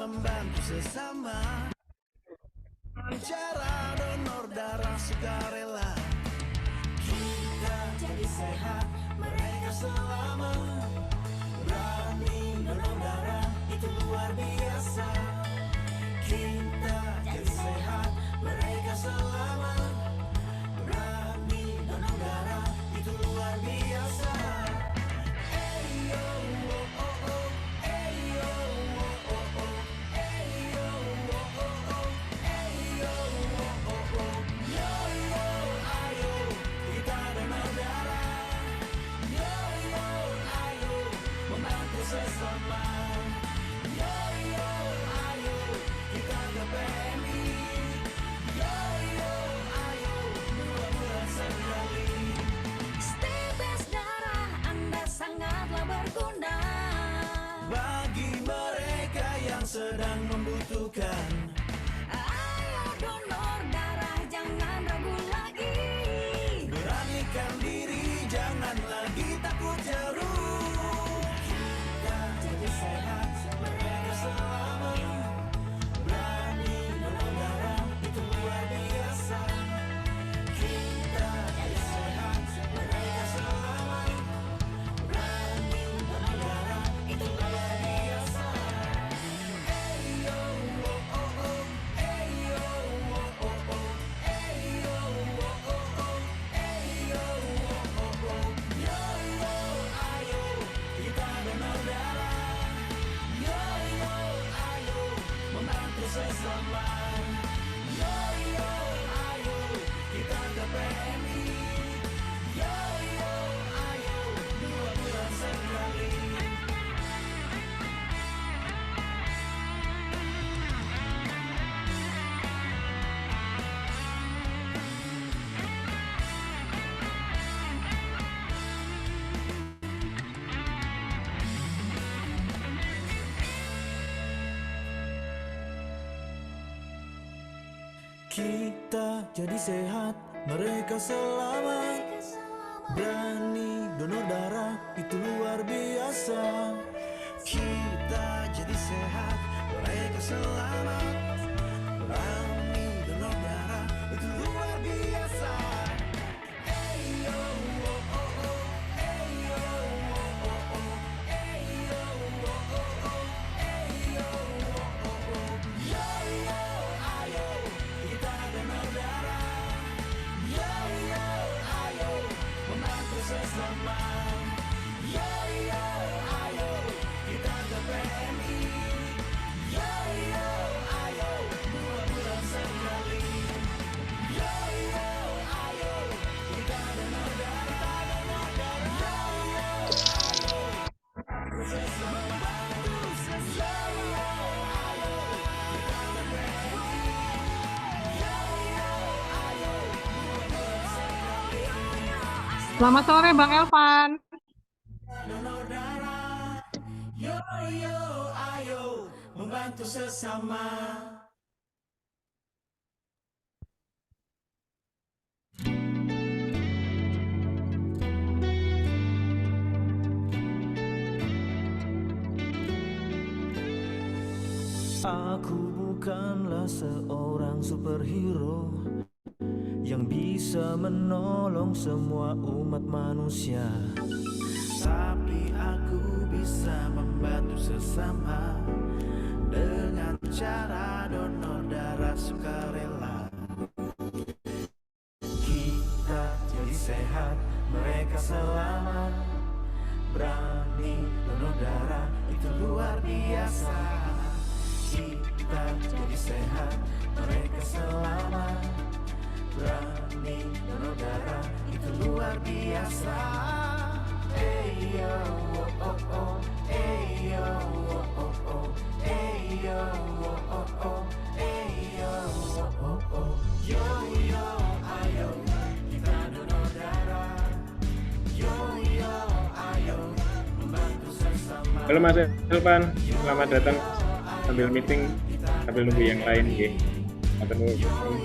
membantu sesama. Cara donor darah sukarela. Kita jadi sehat, mereka selamat. Berani donor darah, itu luar biasa. Kita jadi sehat, mereka selamat. Berani donor darah, itu luar biasa. Eyo, oh, oh, oh. Eyo, oh, oh, oh. Eyo, oh, oh, oh. Eyo, oh, oh, oh. Yo, yo, ayo, kita donor darah. Yo, yo, ayo, membantu sesama. Yo, yo, ayo, kita ke PMI. Yo, yo, ayo, 2 bulan sekali. Stebes darah Anda sangatlah berguna Bagi mereka yang sedang membutuhkan. Ayo donor darah, jangan ragu lagi. Beranikan diri, jangan lagi takut jarum. Kita jadi sehat, mereka selamat. Berani donor darah, itu luar biasa. Kita jadi sehat, mereka selamat. Berani donor darah, itu luar biasa. Eyo, oh, oh, oh. Eyo, oh, oh, oh. Eyo, oh, oh, oh. Eyo, oh, oh, oh. Yo, yo, ayo, kita donor darah. Yo, yo, ayo, membantu sesama. Yo, yo, ayo, kita ke PMI. Yo, yo, ayo, 2 bulan sekali. Kita jadi sehat, mereka selamat. Berani donor darah, itu luar biasa. Kita jadi sehat, mereka selamat. Berani donor darah, itu luar biasa. Eyo, oh, oh, oh. Eyo, oh, oh, oh. Eyo, oh, oh, oh. Eyo, oh, oh, oh. Yo, yo, ayo, kita donor darah. Yo, yo, ayo, membantu sesama. Yo, yo, ayo, kita ke PMI. Yo, yo, ayo, 2 bulan sekali. Yo, yo, ayo, kita donor darah. Yo, yo, ayo, membantu sesama. Yo, yo, ayo, kita ke PMI. Yo, yo, ayo, 2 bulan sekali. Selamat sore Bang Elvan. Donor darah. Yo, yo, ayo, membantu sesama. Aku bukanlah seorang superhero yang bisa menolong semua umat manusia, tapi aku bisa membantu sesama dengan cara donor darah sukarela. Kita jadi sehat, mereka selamat. Berani donor darah, itu luar biasa. Kita jadi sehat, mereka selamat. Berani donor darah, itu luar biasa. Eyo, oh, oh, oh. Eyo, oh, oh, oh. Eyo, oh, oh, oh. Eyo, oh, oh, oh. Yo, yo, ayo, kita donor darah. Yo, yo, ayo, membantu sesama. Halo Mas Elvan, selamat datang. Sambil meeting, sambil nunggu yang lain ya. Matur nuwun.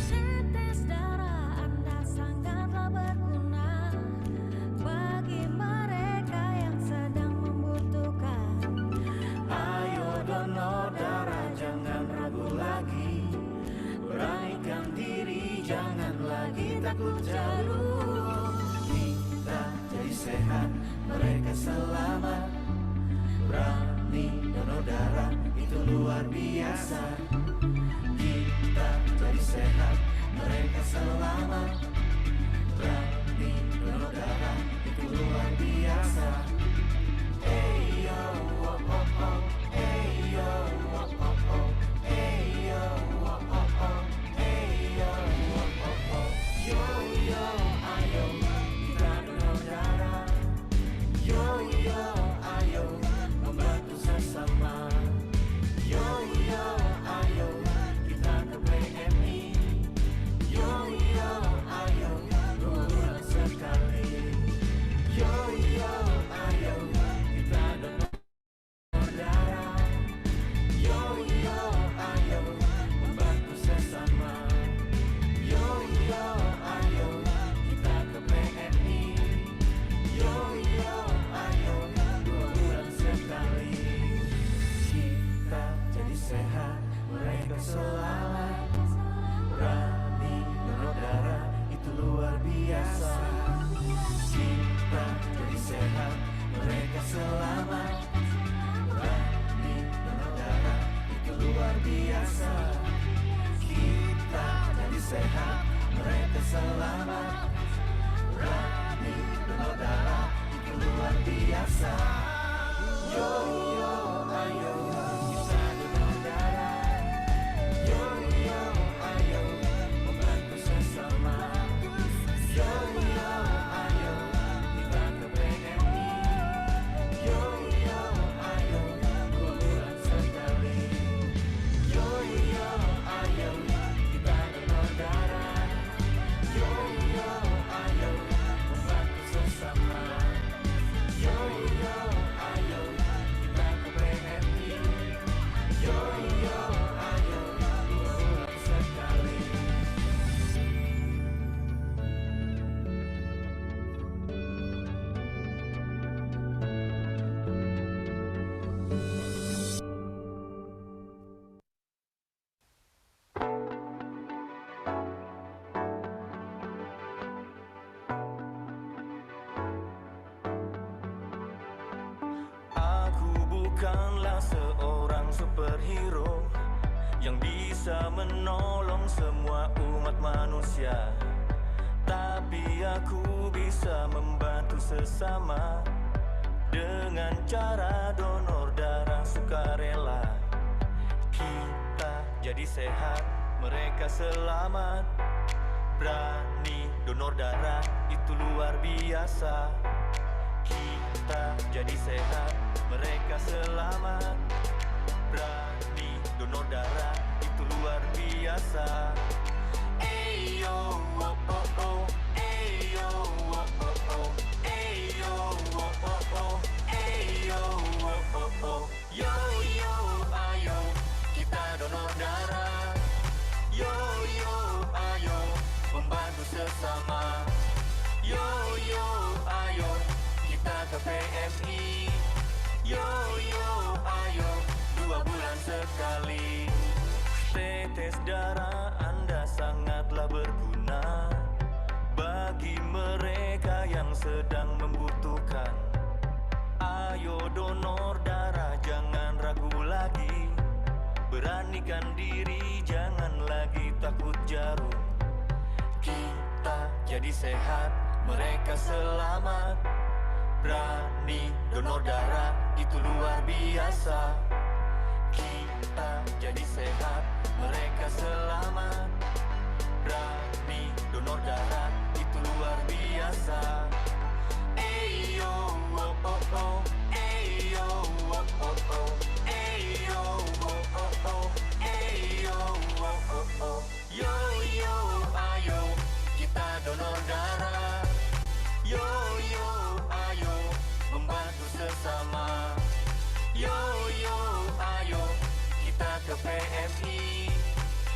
Setes darah Anda sangatlah berguna bagi mereka yang sedang takut jauh. Kita jadi sehat, mereka selamat. Berani donor darah itu luar biasa. Kita jadi sehat, mereka selamat. Berani donor darah itu luar biasa. Hey yo, oh oh oh, hey yo, oh oh oh, hey yo, oh oh oh, hey yo, oh oh oh. Yo yo, ayo kita donor darah. Yo yo, ayo membantu sesama. Yo yo, ayo kita ke PMI. Yo yo, ayo bulan sekali. Yo yo, ayo kita donor darah. Yo yo, ayo membantu sesama. Yo yo, ayo kita ke PMI. Yo yo, ayo bulan sekali. Kita jadi sehat, mereka selamat. Berani donor darah itu luar biasa. Kita jadi sehat, mereka selamat. Berani donor darah itu luar biasa. Kita jadi sehat, mereka selamat. Berani donor darah itu luar biasa. Yo yo, ayo kita donor darah. Yo yo, ayo membantu sesama. Yo yo, ayo kita ke PMI. Yo yo, ayo bulan sekali. Yo yo, ayo kita donor darah. Yo yo, ayo membantu sesama. Yo yo, ayo kita ke PMI. Yo yo, ayo bulan sekali. Aku bukanlah seorang superhero yang bisa menolong semua umat manusia, tapi aku bisa membantu sesama dengan cara donor darah sukarela. Kita jadi sehat, mereka selamat. Berani donor darah itu luar biasa. Kita jadi sehat, mereka selamat. Berani donor darah itu luar biasa. Eyo, oh oh oh, eyo, oh oh oh, eyo, oh oh oh, eyo, oh oh oh. Yo yo, ayo kita donor darah. Yo yo, ayo membantu sesama. Yo yo, ayo kita ke PMI. Yo yo, ayo 2 bulan sekali. Tetes darah Anda sangatlah berguna bagi mereka yang sedang membutuhkan. Ayo donor darah, jangan ragu lagi. Beranikan diri, jangan lagi takut jarum. Kita jadi sehat, mereka selamat. Berani donor darah itu luar biasa. Kita jadi sehat, mereka selamat. Berani donor darah itu luar biasa. Eyo, oh oh oh, eyo, oh oh oh, eyo, oh oh oh, eyo, oh oh oh. Yo yo, ayo kita donor darah. Yo yo, ayo membantu sesama. Yo yo, ayo kita ke PMI.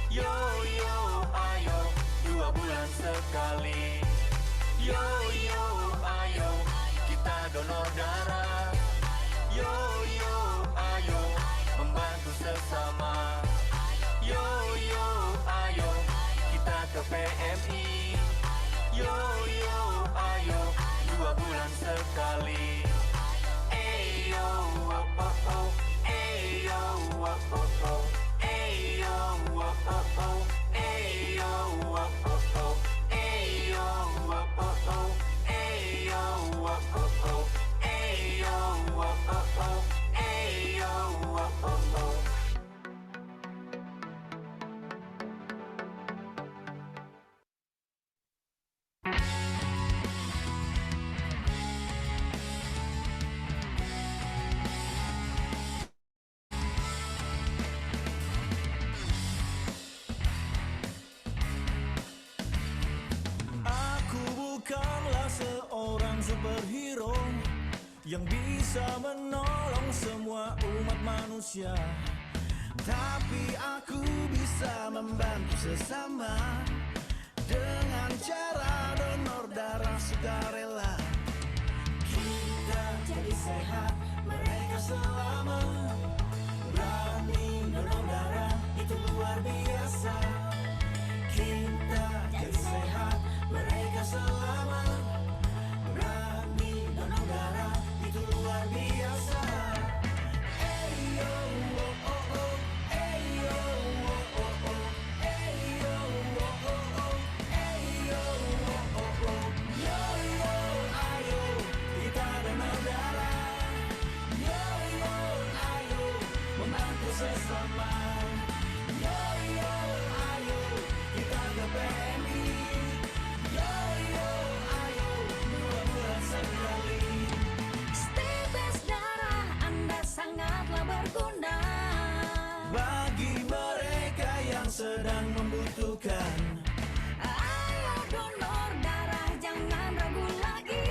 Yo yo, ayo 2 bulan sekali. Yo yo, ayo kita donor darah. Yo yo, ayo membantu sesama. Yo yo, ayo kita ke PMI. yang bisa menolong semua umat manusia. Tapi aku bisa membantu sesama dengan cara donor darah sukarela. Kita jadi sehat, mereka selamat. Berani donor darah, itu luar biasa. Kita jadi sehat, mereka selamat. Berani donor darah, itu luar biasa. Eyo, oh, oh, oh. Eyo, oh, oh, oh. Eyo, oh, oh, oh. Eyo, oh, oh, oh. Yo, yo, ayo, kita donor darah. Yo, yo, ayo, membantu sesama. Yo, yo, ayo, kita ke PMI. Yo, yo, ayo, 2 bulan sekali. Stebes darah Anda sangatlah berguna. Bagi mereka yang sedang membutuhkan. Ayo donor darah, jangan ragu lagi.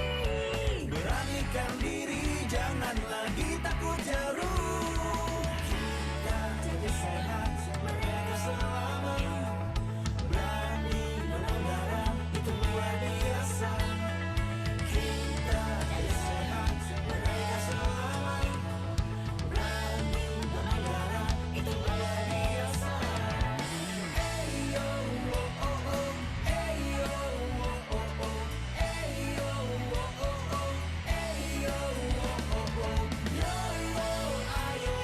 Beranikan diri, jangan lagi takut jarum. Kita jadi sehat, mereka selamat. Berani donor darah, itu luar biasa. Kita jadi sehat, mereka selamat. Berani donor darah, itu luar biasa. Eyo, oh, oh, oh. Eyo, oh, oh, oh. Eyo, oh, oh, oh. Eyo, oh, oh, oh. Yo, yo, ayo,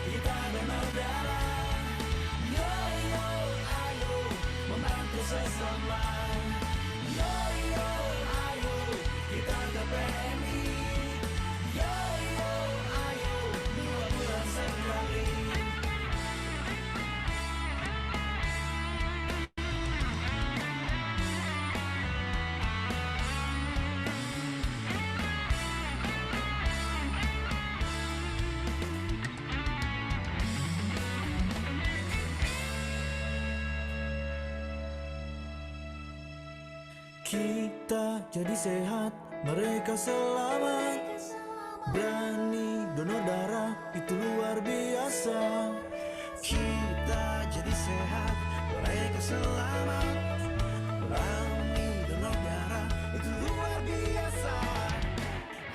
kita donor darah. Yo, yo, ayo, membantu sesama. Yo, yo, ayo, kita ke PMI. Yo, yo, ayo, 2 bulan sekali. Kita jadi sehat, mereka selamat. Berani donor darah, itu luar biasa. Kita jadi sehat, mereka selamat. Berani donor darah, itu luar biasa.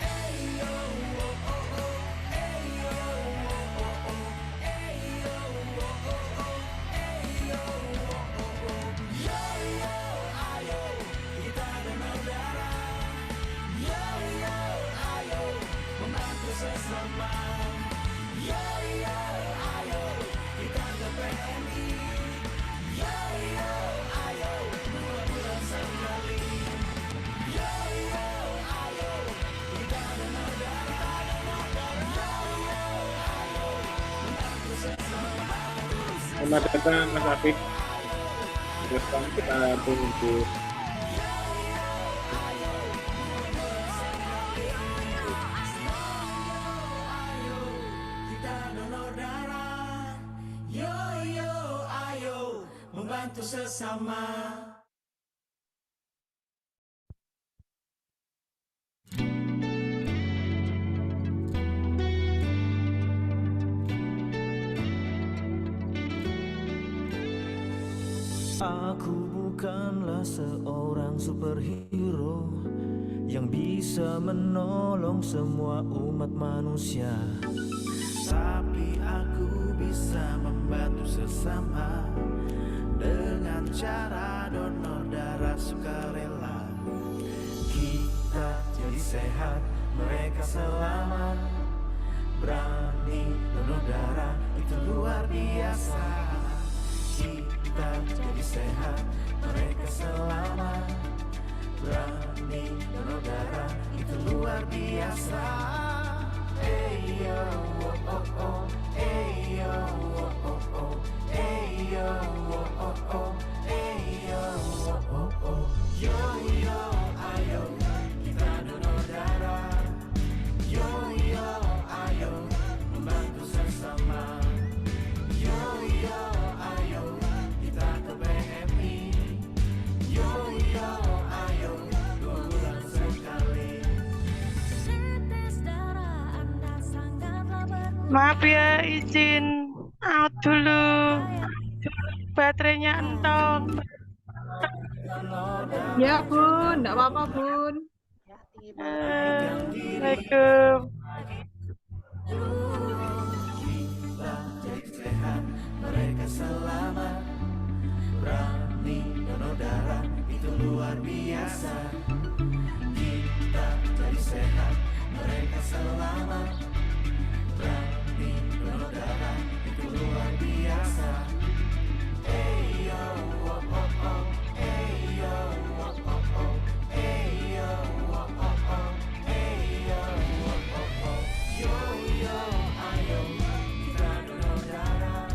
Eyo, oh, oh, oh. Eyo, oh, oh, oh. Eyo, oh, oh, oh. Eyo, oh, oh, oh. Yo, yo, ayo, kita donor darah. Yo, yo, ayo, membantu sesama. Yo, yo, ayo, kita ke PMI. Yo, yo, ayo, 2 bulan sekali. Yo, yo, ayo, kita donor darah. Yo, yo, ayo, membantu sesama. Selamat datang Mas Afif. Terus kita tunggu. Kita donor darah. Yo, yo, ayo, membantu sesama. Aku bukanlah seorang superhero yang bisa menolong semua umat manusia, tapi aku bisa membantu sesama dengan cara donor darah sukarela. Kita jadi sehat, mereka selamat. Berani donor darah, itu luar biasa. Kita jadi sehat, mereka selamat. Berani donor darah, itu luar biasa. Eyo, oh, oh, oh. Eyo, oh, oh, oh. Eyo, oh, oh, oh. Eyo, oh, oh, oh. Yo, yo, ayo, kita donor darah. Yo, yo, ayo, membantu sesama. Yo, yo, ayo, kita ke PMI. Yo, yo, ayo, 2 bulan sekali. Setes darah Maaf ya, izin out dulu. Baterainya entong. Ya Bun, enggak apa-apa Bun. Assalamualaikum. mereka selamat. Berani donor darah itu luar biasa. Kita jadi sehat, mereka selamat. Berani donor darah itu luar biasa. Hey yo, oh oh oh. Hey yo, oh oh oh. Hey yo, oh oh oh. Hey yo, oh oh oh. Yo yo, ayo kita donor darah.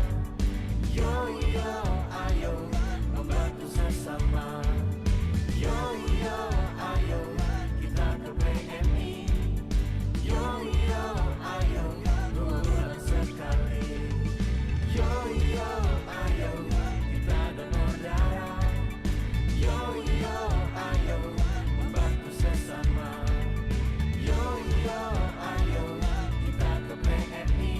Yo yo, ayo membantu sesama. Yo yo, ayo kita ke PMI. Yo yo, ayo 2 bulan sekali. Yo yo, ayo kita donor darah. Yo yo, ayo membantu sesama. Yo yo, ayo kita ke PMI.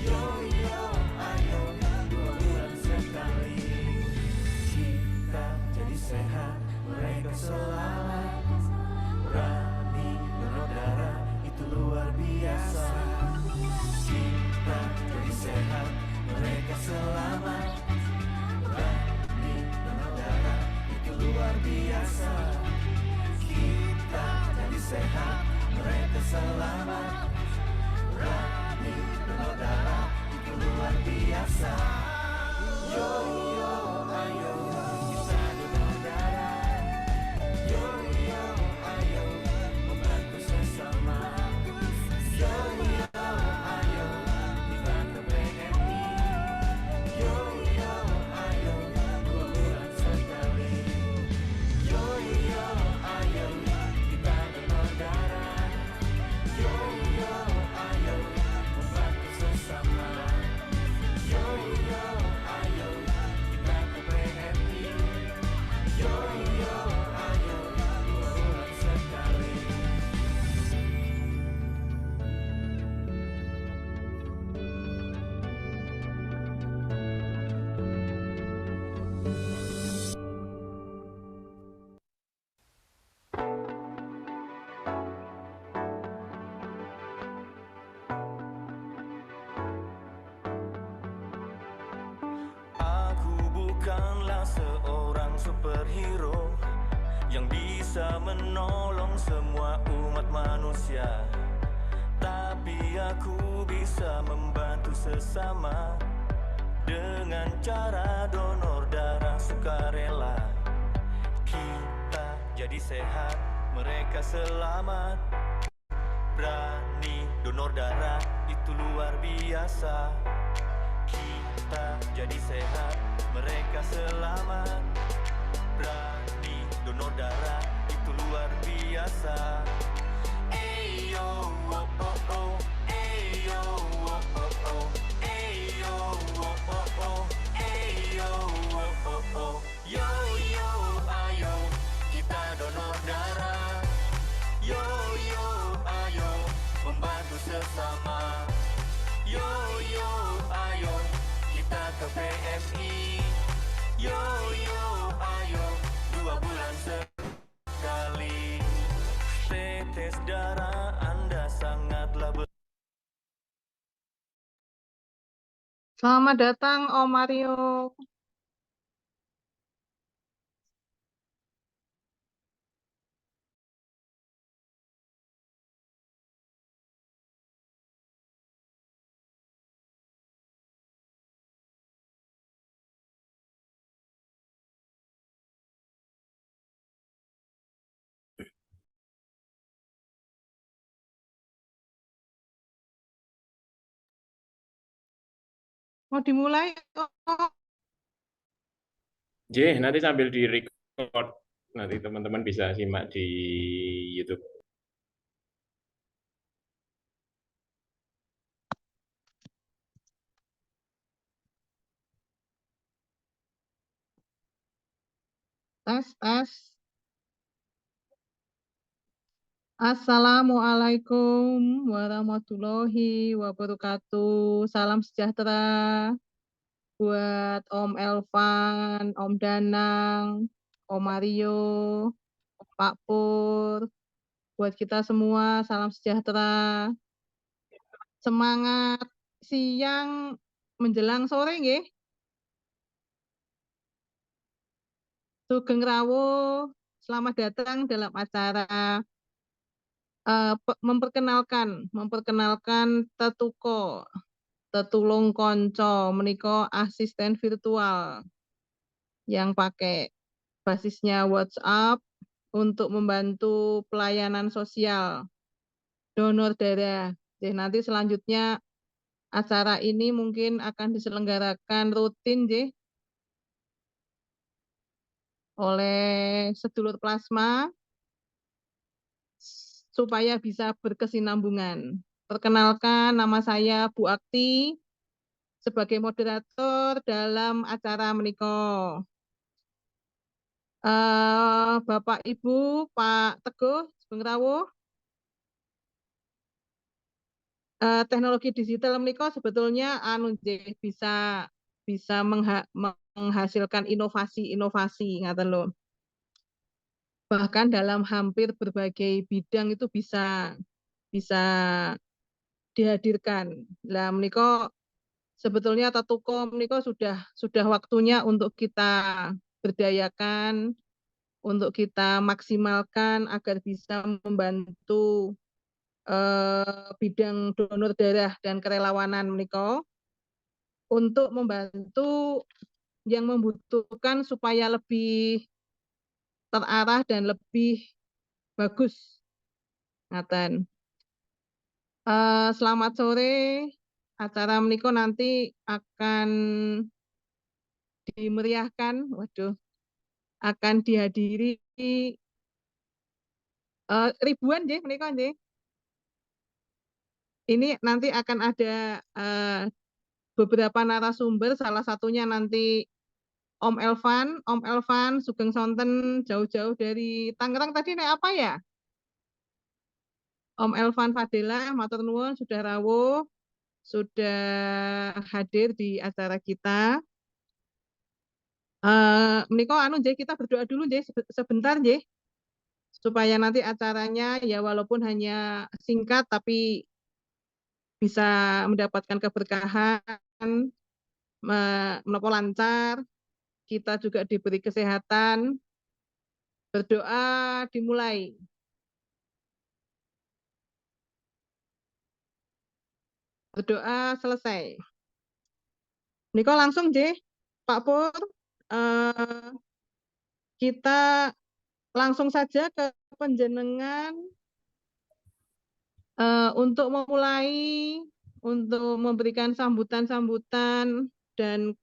Yo yo, ayo 2 bulan sekali. Kita jadi sehat, mereka selamat. Berani donor darah itu luar biasa. Kita jadi sehat, mereka selamat. Berani donor darah itu luar biasa. Kita jadi sehat, mereka selamat. Berani donor darah itu luar biasa. Yo yo, ayo kita donor darah. Yo yo, ayo membantu sesama. Yo yo, ayo kita ke PMI. Yo yo, ayo 2 bulan sekali. Yo yo, ayo kita donor darah. Yo yo, ayo membantu sesama. Yo yo, ayo kita ke PMI. Yo yo, ayo 2 bulan sekali. Aku bukanlah seorang superhero yang bisa menolong semua umat manusia, tapi aku bisa membantu sesama dengan cara donor darah sukarela. Kita jadi sehat, mereka selamat. Berani donor darah itu luar biasa. Kita jadi sehat, mereka selamat. Berani donor darah itu luar biasa. Eyo, oh oh oh. Eyo, oh oh oh. Eyo, oh oh oh. Eyo, oh oh oh. Yo yo, ayo kita donor darah. Yo yo, ayo membantu sesama. Yo yo, ayo kita ke PMI. Yo yo, ayo 2 bulan sekali. Tetes darah Anda sangatlah Selamat datang Om Mario. Mau dimulai? Oh, J, nanti sambil di record, nanti teman-teman bisa simak di YouTube. tes, tes. Assalamualaikum warahmatullahi wabarakatuh. Salam sejahtera buat Om Elvan, Om Danang, Om Mario, Pak Pur, buat kita semua salam sejahtera. Semangat siang menjelang sore nggih. Sugeng rawuh, selamat datang dalam acara memperkenalkan Tetuko, Tetulung Konco, menika asisten virtual yang pakai basisnya WhatsApp untuk membantu pelayanan sosial donor darah. Jadi nanti selanjutnya acara ini mungkin akan diselenggarakan rutin oleh sedulur plasma supaya bisa berkesinambungan. Perkenalkan, nama saya Bu Akti sebagai moderator dalam acara menika. Bapak Ibu, Pak Teguh, Sugeng rawuh. Teknologi digital menika sebetulnya bisa menghasilkan inovasi-inovasi ngaten lho. Bahkan dalam hampir berbagai bidang itu bisa dihadirkan. Lah menika sebetulnya Tetuko menika sudah waktunya untuk kita berdayakan, untuk kita maksimalkan agar bisa membantu bidang donor darah dan kerelawanan menika untuk membantu yang membutuhkan supaya lebih terarah dan lebih bagus. Ngaten. Selamat sore. Acara menika nanti akan dimeriahkan, akan dihadiri ribuan menika nggih. Ini nanti akan ada beberapa narasumber, salah satunya nanti Om Elvan, Sugeng Sonten, jauh-jauh dari Tangerang tadi naik apa ya? Om Elvan Fadila, matur nuwun sudah rawuh, sudah hadir di acara kita. Menika kita berdoa dulu sebentar supaya nanti acaranya ya walaupun hanya singkat tapi bisa mendapatkan keberkahan, menapa lancar, kita juga diberi kesehatan. Berdoa dimulai. Berdoa selesai. Niko langsung Pak Pur, kita langsung saja ke penjenengan untuk memulai, untuk memberikan sambutan-sambutan dan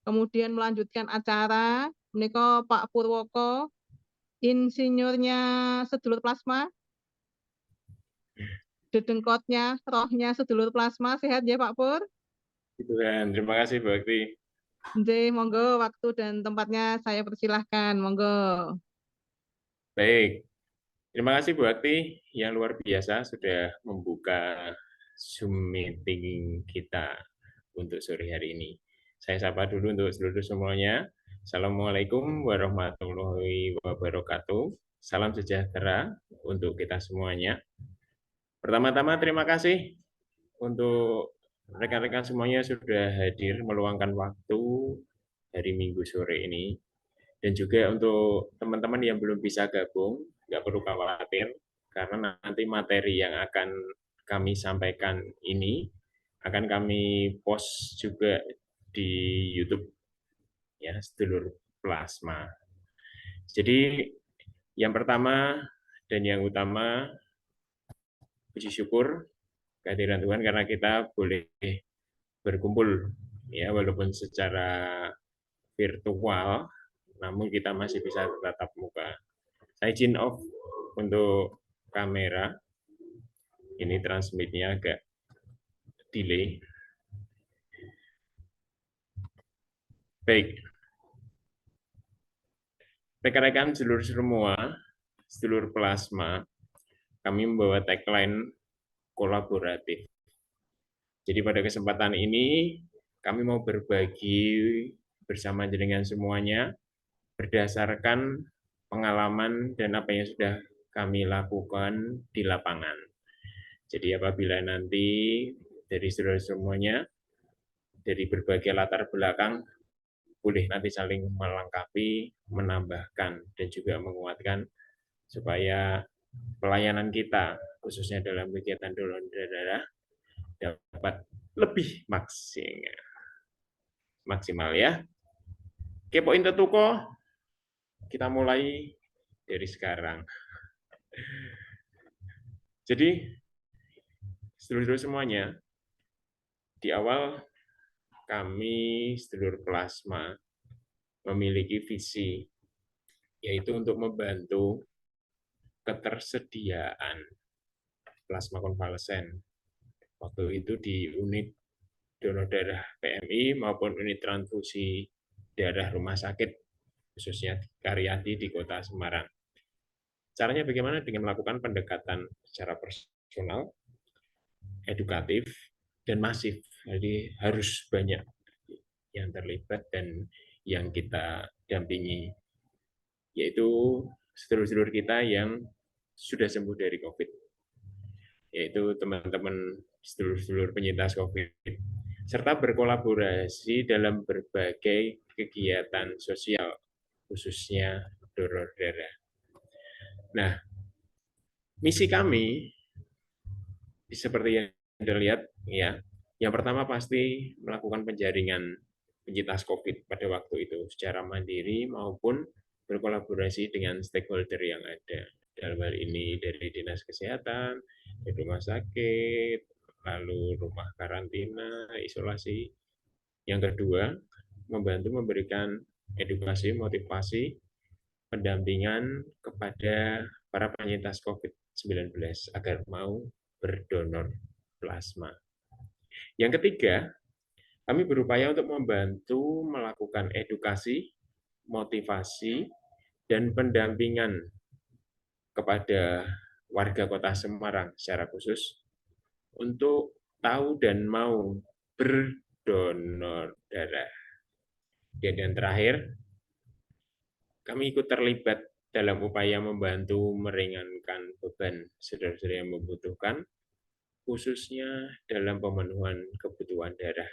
kemudian melanjutkan acara. Niko Pak Purwoko, insinyurnya sedulur plasma, dedengkotnya, rohnya sedulur plasma, sehat ya Pak Pur? Tuhan, terima kasih Bu Akti. Monggo waktu dan tempatnya saya persilahkan, monggo. Baik, terima kasih Bu Akti yang luar biasa sudah membuka Zoom meeting kita untuk sore hari ini. Saya sapa dulu untuk seluruh semuanya. Assalamualaikum warahmatullahi wabarakatuh. Salam sejahtera untuk kita semuanya. Pertama-tama terima kasih untuk rekan-rekan semuanya sudah hadir meluangkan waktu hari Minggu sore ini. Dan juga untuk teman-teman yang belum bisa gabung, nggak perlu khawatir, karena nanti materi yang akan kami sampaikan ini akan kami post juga di YouTube, ya, sedulur plasma. Jadi yang pertama dan yang utama, puji syukur kehadiran Tuhan karena kita boleh berkumpul, ya, walaupun secara virtual, namun kita masih bisa tatap muka. Saya izin off untuk kamera. Ini transmitnya agak delay. Baik. Rekan-rekan sedulur semua, sedulur plasma, kami membawa tagline kolaboratif. Jadi pada kesempatan ini kami mau berbagi bersama dengan semuanya berdasarkan pengalaman dan apa yang sudah kami lakukan di lapangan. Jadi apabila nanti dari saudara semuanya dari berbagai latar belakang boleh nanti saling melengkapi, menambahkan dan juga menguatkan supaya pelayanan kita khususnya dalam kegiatan donor darah dapat lebih maksimal ya. Oke, poin tetuko kita mulai dari sekarang. Jadi sedulur-sedulur semuanya, di awal kami sedulur plasma memiliki visi yaitu untuk membantu ketersediaan plasma konvalesen waktu itu di unit donor darah PMI maupun unit transfusi darah rumah sakit khususnya Karyadi di Kota Semarang. Caranya bagaimana? Dengan melakukan pendekatan secara personal, edukatif, dan masif. Jadi harus banyak yang terlibat dan yang kita dampingi, yaitu sedulur-sedulur kita yang sudah sembuh dari COVID, yaitu teman-teman sedulur-sedulur penyintas COVID, serta berkolaborasi dalam berbagai kegiatan sosial, khususnya donor darah. Nah, misi kami seperti yang Anda lihat, ya, yang pertama pasti melakukan penjaringan penyintas COVID pada waktu itu secara mandiri maupun berkolaborasi dengan stakeholder yang ada. Dalam hal ini dari Dinas Kesehatan, dari rumah sakit, lalu rumah karantina, isolasi. Yang kedua, membantu memberikan edukasi, motivasi, pendampingan kepada para penyintas COVID-19 agar mau berdonor plasma. Yang ketiga, kami berupaya untuk membantu melakukan edukasi, motivasi, dan pendampingan kepada warga Kota Semarang secara khusus untuk tahu dan mau berdonor darah. Dan yang terakhir, kami ikut terlibat dalam upaya membantu meringankan beban saudara-saudara yang membutuhkan, khususnya dalam pemenuhan kebutuhan darah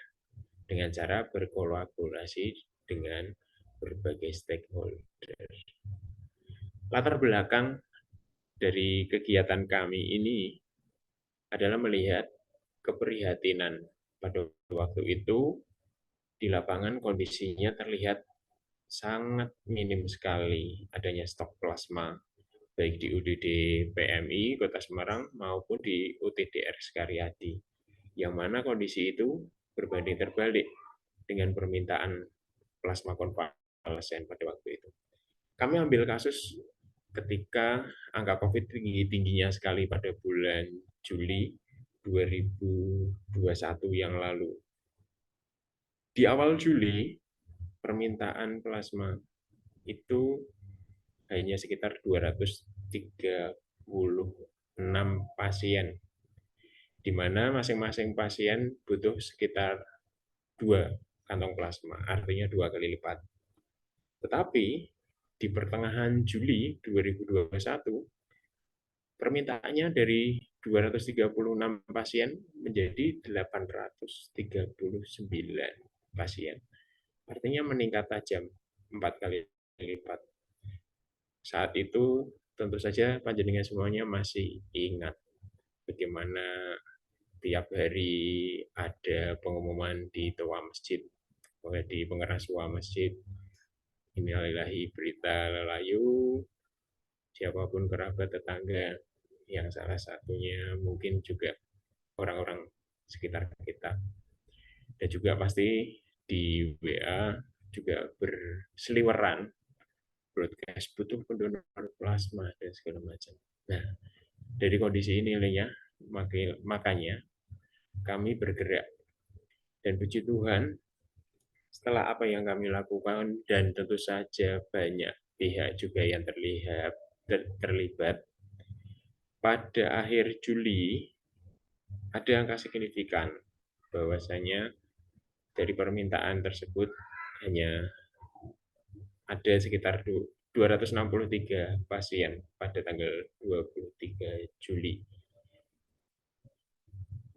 dengan cara berkolaborasi dengan berbagai stakeholder. Latar belakang dari kegiatan kami ini adalah melihat keprihatinan pada waktu itu di lapangan kondisinya terlihat sangat minim sekali adanya stok plasma baik di UDD PMI Kota Semarang maupun di UTDR Karyadi, yang mana kondisi itu berbanding terbalik dengan permintaan plasma konvalesen pada waktu itu. Kami ambil kasus ketika angka COVID tinggi-tingginya sekali pada bulan Juli 2021 yang lalu. Di awal Juli, permintaan plasma itu hanya sekitar 236 pasien, di mana masing-masing pasien butuh sekitar 2 kantong plasma, artinya 2 kali lipat. Tetapi di pertengahan Juli 2021, permintaannya dari 236 pasien menjadi 839 pasien. Artinya meningkat tajam 4 kali lipat. Saat itu tentu saja panjenengan semuanya masih ingat bagaimana tiap hari ada pengumuman di toa masjid, di pengeras suara masjid, innalillahi berita lelayu, siapapun kerabat tetangga yang salah satunya mungkin juga orang-orang sekitar kita. Dan juga pasti di WA juga berseliweran broadcast butuh pendonor plasma dan segala macam. Nah, dari kondisi ini makanya kami bergerak. Dan puji Tuhan, setelah apa yang kami lakukan dan tentu saja banyak pihak juga yang terlibat, pada akhir Juli ada angka signifikan bahwasanya dari permintaan tersebut hanya ada sekitar 263 pasien pada tanggal 23 Juli.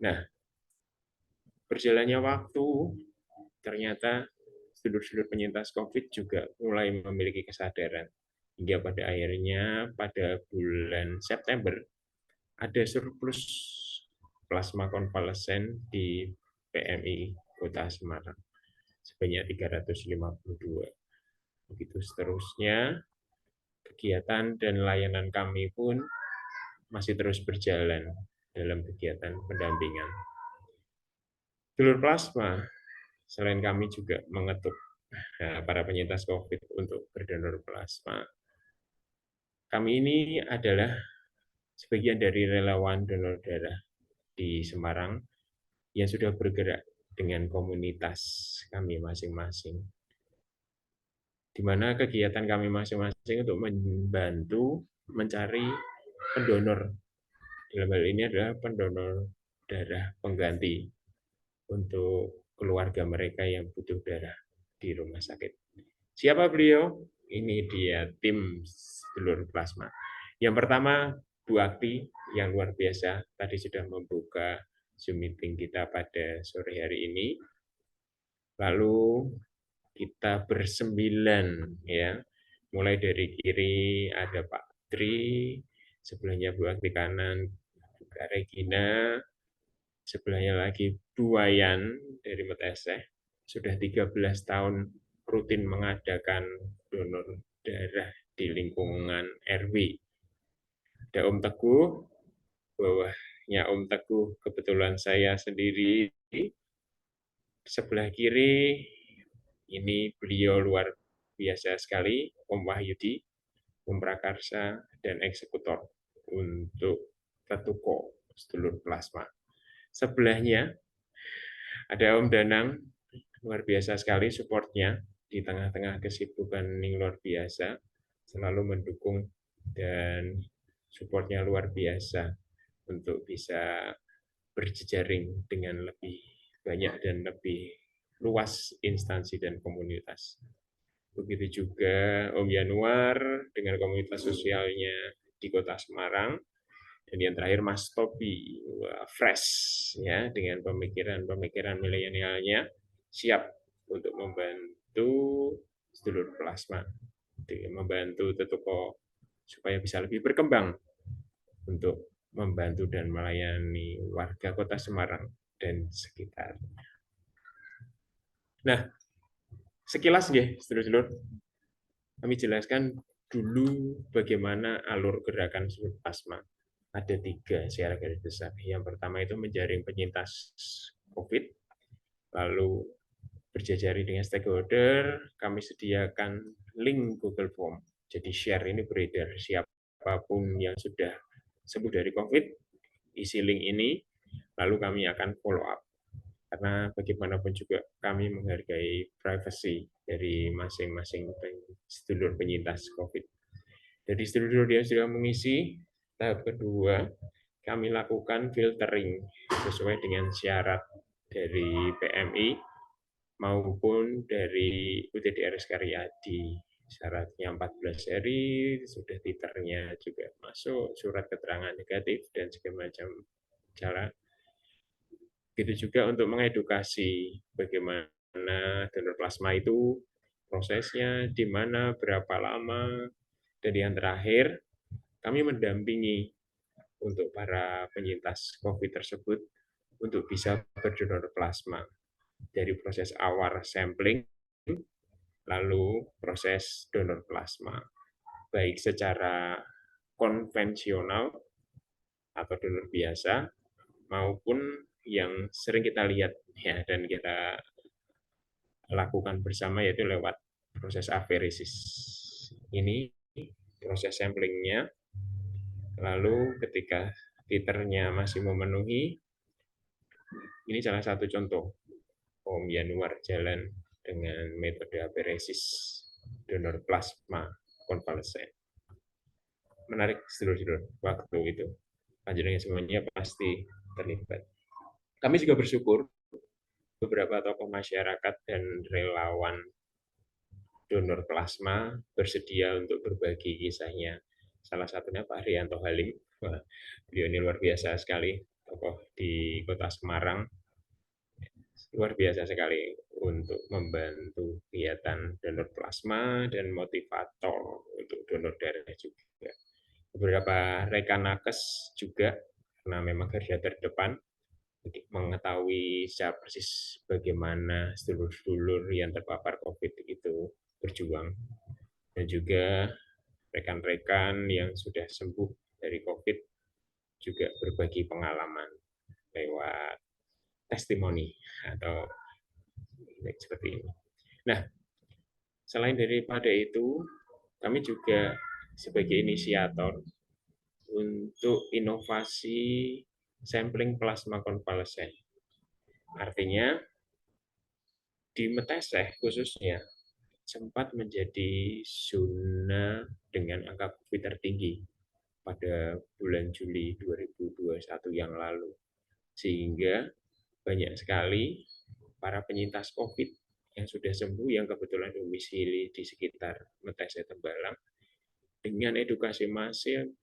Nah, berjalannya waktu, ternyata sedulur-sedulur penyintas COVID juga mulai memiliki kesadaran. Hingga pada akhirnya pada bulan September ada surplus plasma konvalesen di PMI Kota Semarang sebanyak 352. Begitu seterusnya, kegiatan dan layanan kami pun masih terus berjalan dalam kegiatan pendampingan. Donor plasma, selain kami juga mengetuk para penyintas COVID untuk berdonor plasma. Kami ini adalah sebagian dari relawan donor darah di Semarang yang sudah bergerak dengan komunitas kami masing-masing, di mana kegiatan kami masing-masing untuk membantu mencari pendonor. Dalam hal ini adalah pendonor darah pengganti untuk keluarga mereka yang butuh darah di rumah sakit. Siapa beliau? Ini dia tim donor plasma. Yang pertama, Bu Akti yang luar biasa tadi sudah membuka Zoom meeting kita pada sore hari ini. Lalu kita bersembilan, ya, mulai dari kiri ada Pak Tri, sebelahnya Bu Akti kanan Kak Regina, sebelahnya lagi Bu Wayan dari Meteseh, sudah 13 tahun rutin mengadakan donor darah di lingkungan RW. Ada Om Teguh, bawahnya Om Teguh kebetulan saya sendiri. Sebelah kiri ini beliau luar biasa sekali, Om Wahyudi, Om Prakarsa, dan eksekutor untuk Tetuko sedulur plasma. Sebelahnya ada Om Danang, luar biasa sekali supportnya di tengah-tengah kesibukan yang luar biasa, selalu mendukung dan supportnya luar biasa untuk bisa berjejaring dengan lebih banyak dan lebih luas instansi dan komunitas. Begitu juga Om Yanuar dengan komunitas sosialnya di Kota Semarang. Dan yang terakhir Mas Tobi, fresh ya, dengan pemikiran-pemikiran milenialnya, siap untuk membantu sedulur plasma, membantu Tetuko supaya bisa lebih berkembang untuk membantu dan melayani warga Kota Semarang dan sekitar. Nah, sekilas ya, sedulur-sedulur, kami jelaskan dulu bagaimana alur gerakan sedulur plasma. Ada 3 secara garis besar. Yang pertama itu menjaring penyintas COVID, lalu berjejaring dengan stakeholder, kami sediakan link Google Form. Jadi share ini beredar, siapapun yang sudah sembuh dari COVID, isi link ini, lalu kami akan follow up. Karena bagaimanapun juga kami menghargai privasi dari masing-masing sedulur penyintas COVID. Jadi sedulur yang sudah mengisi, tahap kedua, kami lakukan filtering sesuai dengan syarat dari PMI maupun dari UTDRS Karyadi. Syaratnya 14 hari, sudah titernya juga masuk, surat keterangan negatif, dan segala macam cara. Begitu juga untuk mengedukasi bagaimana donor plasma itu, prosesnya, di mana, berapa lama, dan yang terakhir, kami mendampingi untuk para penyintas COVID tersebut untuk bisa berdonor plasma dari proses awal sampling, lalu proses donor plasma, baik secara konvensional atau donor biasa maupun yang sering kita lihat ya dan kita lakukan bersama yaitu lewat proses aferesis. Ini proses samplingnya. Lalu ketika titernya masih memenuhi, ini salah satu contoh Om Yanuar jalan dengan metode aferesis donor plasma konvalesen. Menarik sedulur-sedulur waktu itu. panjenengan semuanya pasti terlibat. Kami juga bersyukur beberapa tokoh masyarakat dan relawan donor plasma bersedia untuk berbagi kisahnya. Salah satunya Pak Rianto Halim. Wah, beliau ini luar biasa sekali, tokoh di Kota Semarang. Luar biasa sekali untuk membantu kegiatan donor plasma dan motivator untuk donor darah juga. Beberapa rekan nakes juga, karena memang garda terdepan, mengetahui secara persis bagaimana sedulur-sedulur yang terpapar COVID itu berjuang. Dan juga rekan-rekan yang sudah sembuh dari COVID juga berbagi pengalaman lewat testimoni atau seperti ini. Nah, selain daripada itu, kami juga sebagai inisiator untuk inovasi sampling plasma konvalesen. Artinya, di Meteseh khususnya sempat menjadi zona dengan angka COVID tertinggi pada bulan Juli 2021 yang lalu. Sehingga banyak sekali para penyintas COVID yang sudah sembuh, yang kebetulan domisili di sekitar Meteseh Tembalang, dengan edukasi massal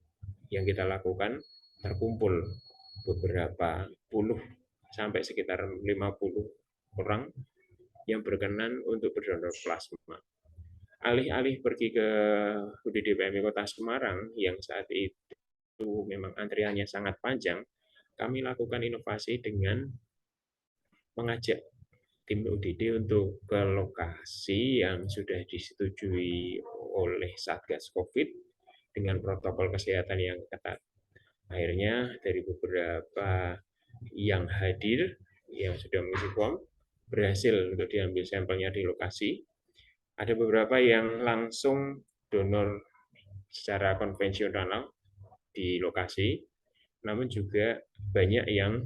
yang kita lakukan, terkumpul beberapa puluh sampai sekitar 50 orang yang berkenan untuk berdonor plasma. Alih-alih pergi ke UDD PMI Kota Semarang yang saat itu memang antriannya sangat panjang, kami lakukan inovasi dengan mengajak tim UDD untuk ke lokasi yang sudah disetujui oleh Satgas COVID dengan protokol kesehatan yang ketat. Akhirnya dari beberapa yang hadir, yang sudah mengisi form, berhasil untuk diambil sampelnya di lokasi. Ada beberapa yang langsung donor secara konvensional di lokasi, namun juga banyak yang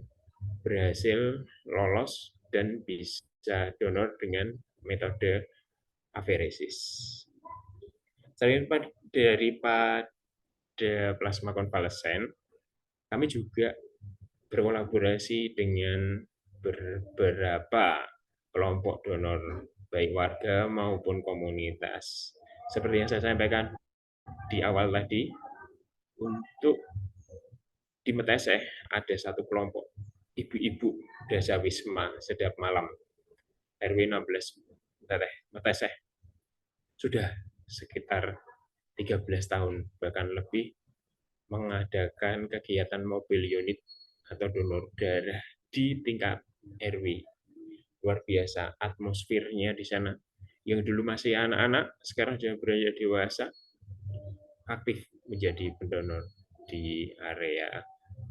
berhasil lolos dan bisa donor dengan metode aferesis. Selain daripada plasma konvalesen, kami juga berkolaborasi dengan beberapa kelompok donor, baik warga maupun komunitas. Seperti yang saya sampaikan di awal tadi, untuk di Meteseh ada satu kelompok ibu-ibu Dasawisma Sedap Malam, RW 16 Meteseh. Sudah sekitar 13 tahun, bahkan lebih, mengadakan kegiatan mobil unit atau donor darah di tingkat RW. Luar biasa atmosfernya di sana. Yang dulu masih anak-anak, sekarang sudah beranjak dewasa, aktif menjadi pendonor di area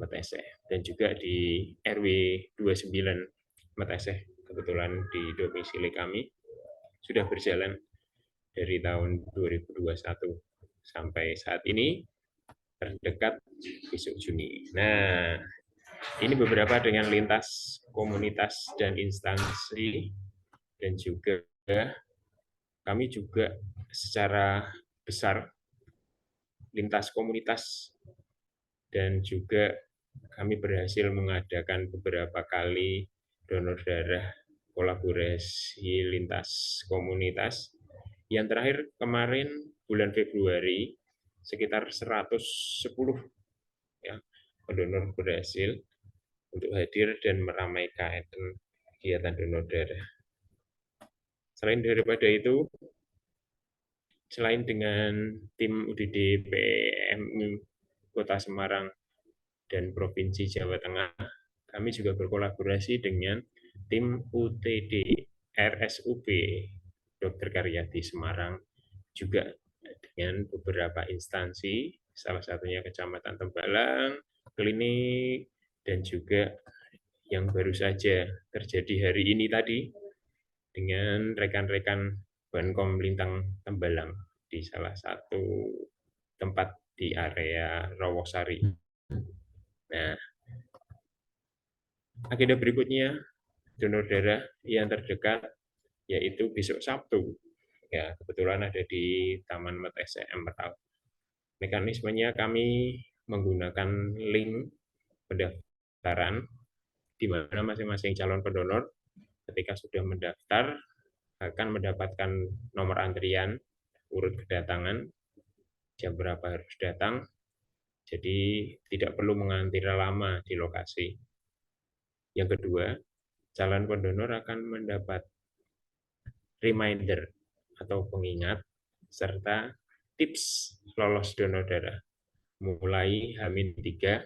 Meteseh. Dan juga di RW 29 Meteseh, kebetulan di domisili kami, sudah berjalan dari tahun 2021 sampai saat ini, terdekat besok Juni. Nah, ini beberapa dengan lintas komunitas dan instansi, dan juga kami juga secara besar lintas komunitas, dan juga kami berhasil mengadakan beberapa kali donor darah kolaborasi lintas komunitas. Yang terakhir kemarin bulan Februari sekitar 110 ya, pendonor berhasil untuk hadir dan meramaikan kegiatan donor darah. Selain daripada itu, selain dengan tim UDD PMI Kota Semarang dan Provinsi Jawa Tengah, kami juga berkolaborasi dengan tim UTD RSUP Dr. Karyadi Semarang, juga dengan beberapa instansi, salah satunya Kecamatan Tembalang, klinik, dan juga yang baru saja terjadi hari ini tadi dengan rekan-rekan Bankom Lintang Tembalang di salah satu tempat di area Rawosari. Nah, agenda berikutnya donor darah yang terdekat yaitu besok Sabtu. Ya, kebetulan ada di Taman Meteseh Emerald. Mekanismenya kami menggunakan link pendaftaran di mana masing-masing calon pendonor ketika sudah mendaftar akan mendapatkan nomor antrian, urut kedatangan, jam berapa harus datang, jadi tidak perlu mengantri lama di lokasi. Yang kedua, calon pendonor akan mendapat reminder atau pengingat serta tips lolos donor darah mulai H-3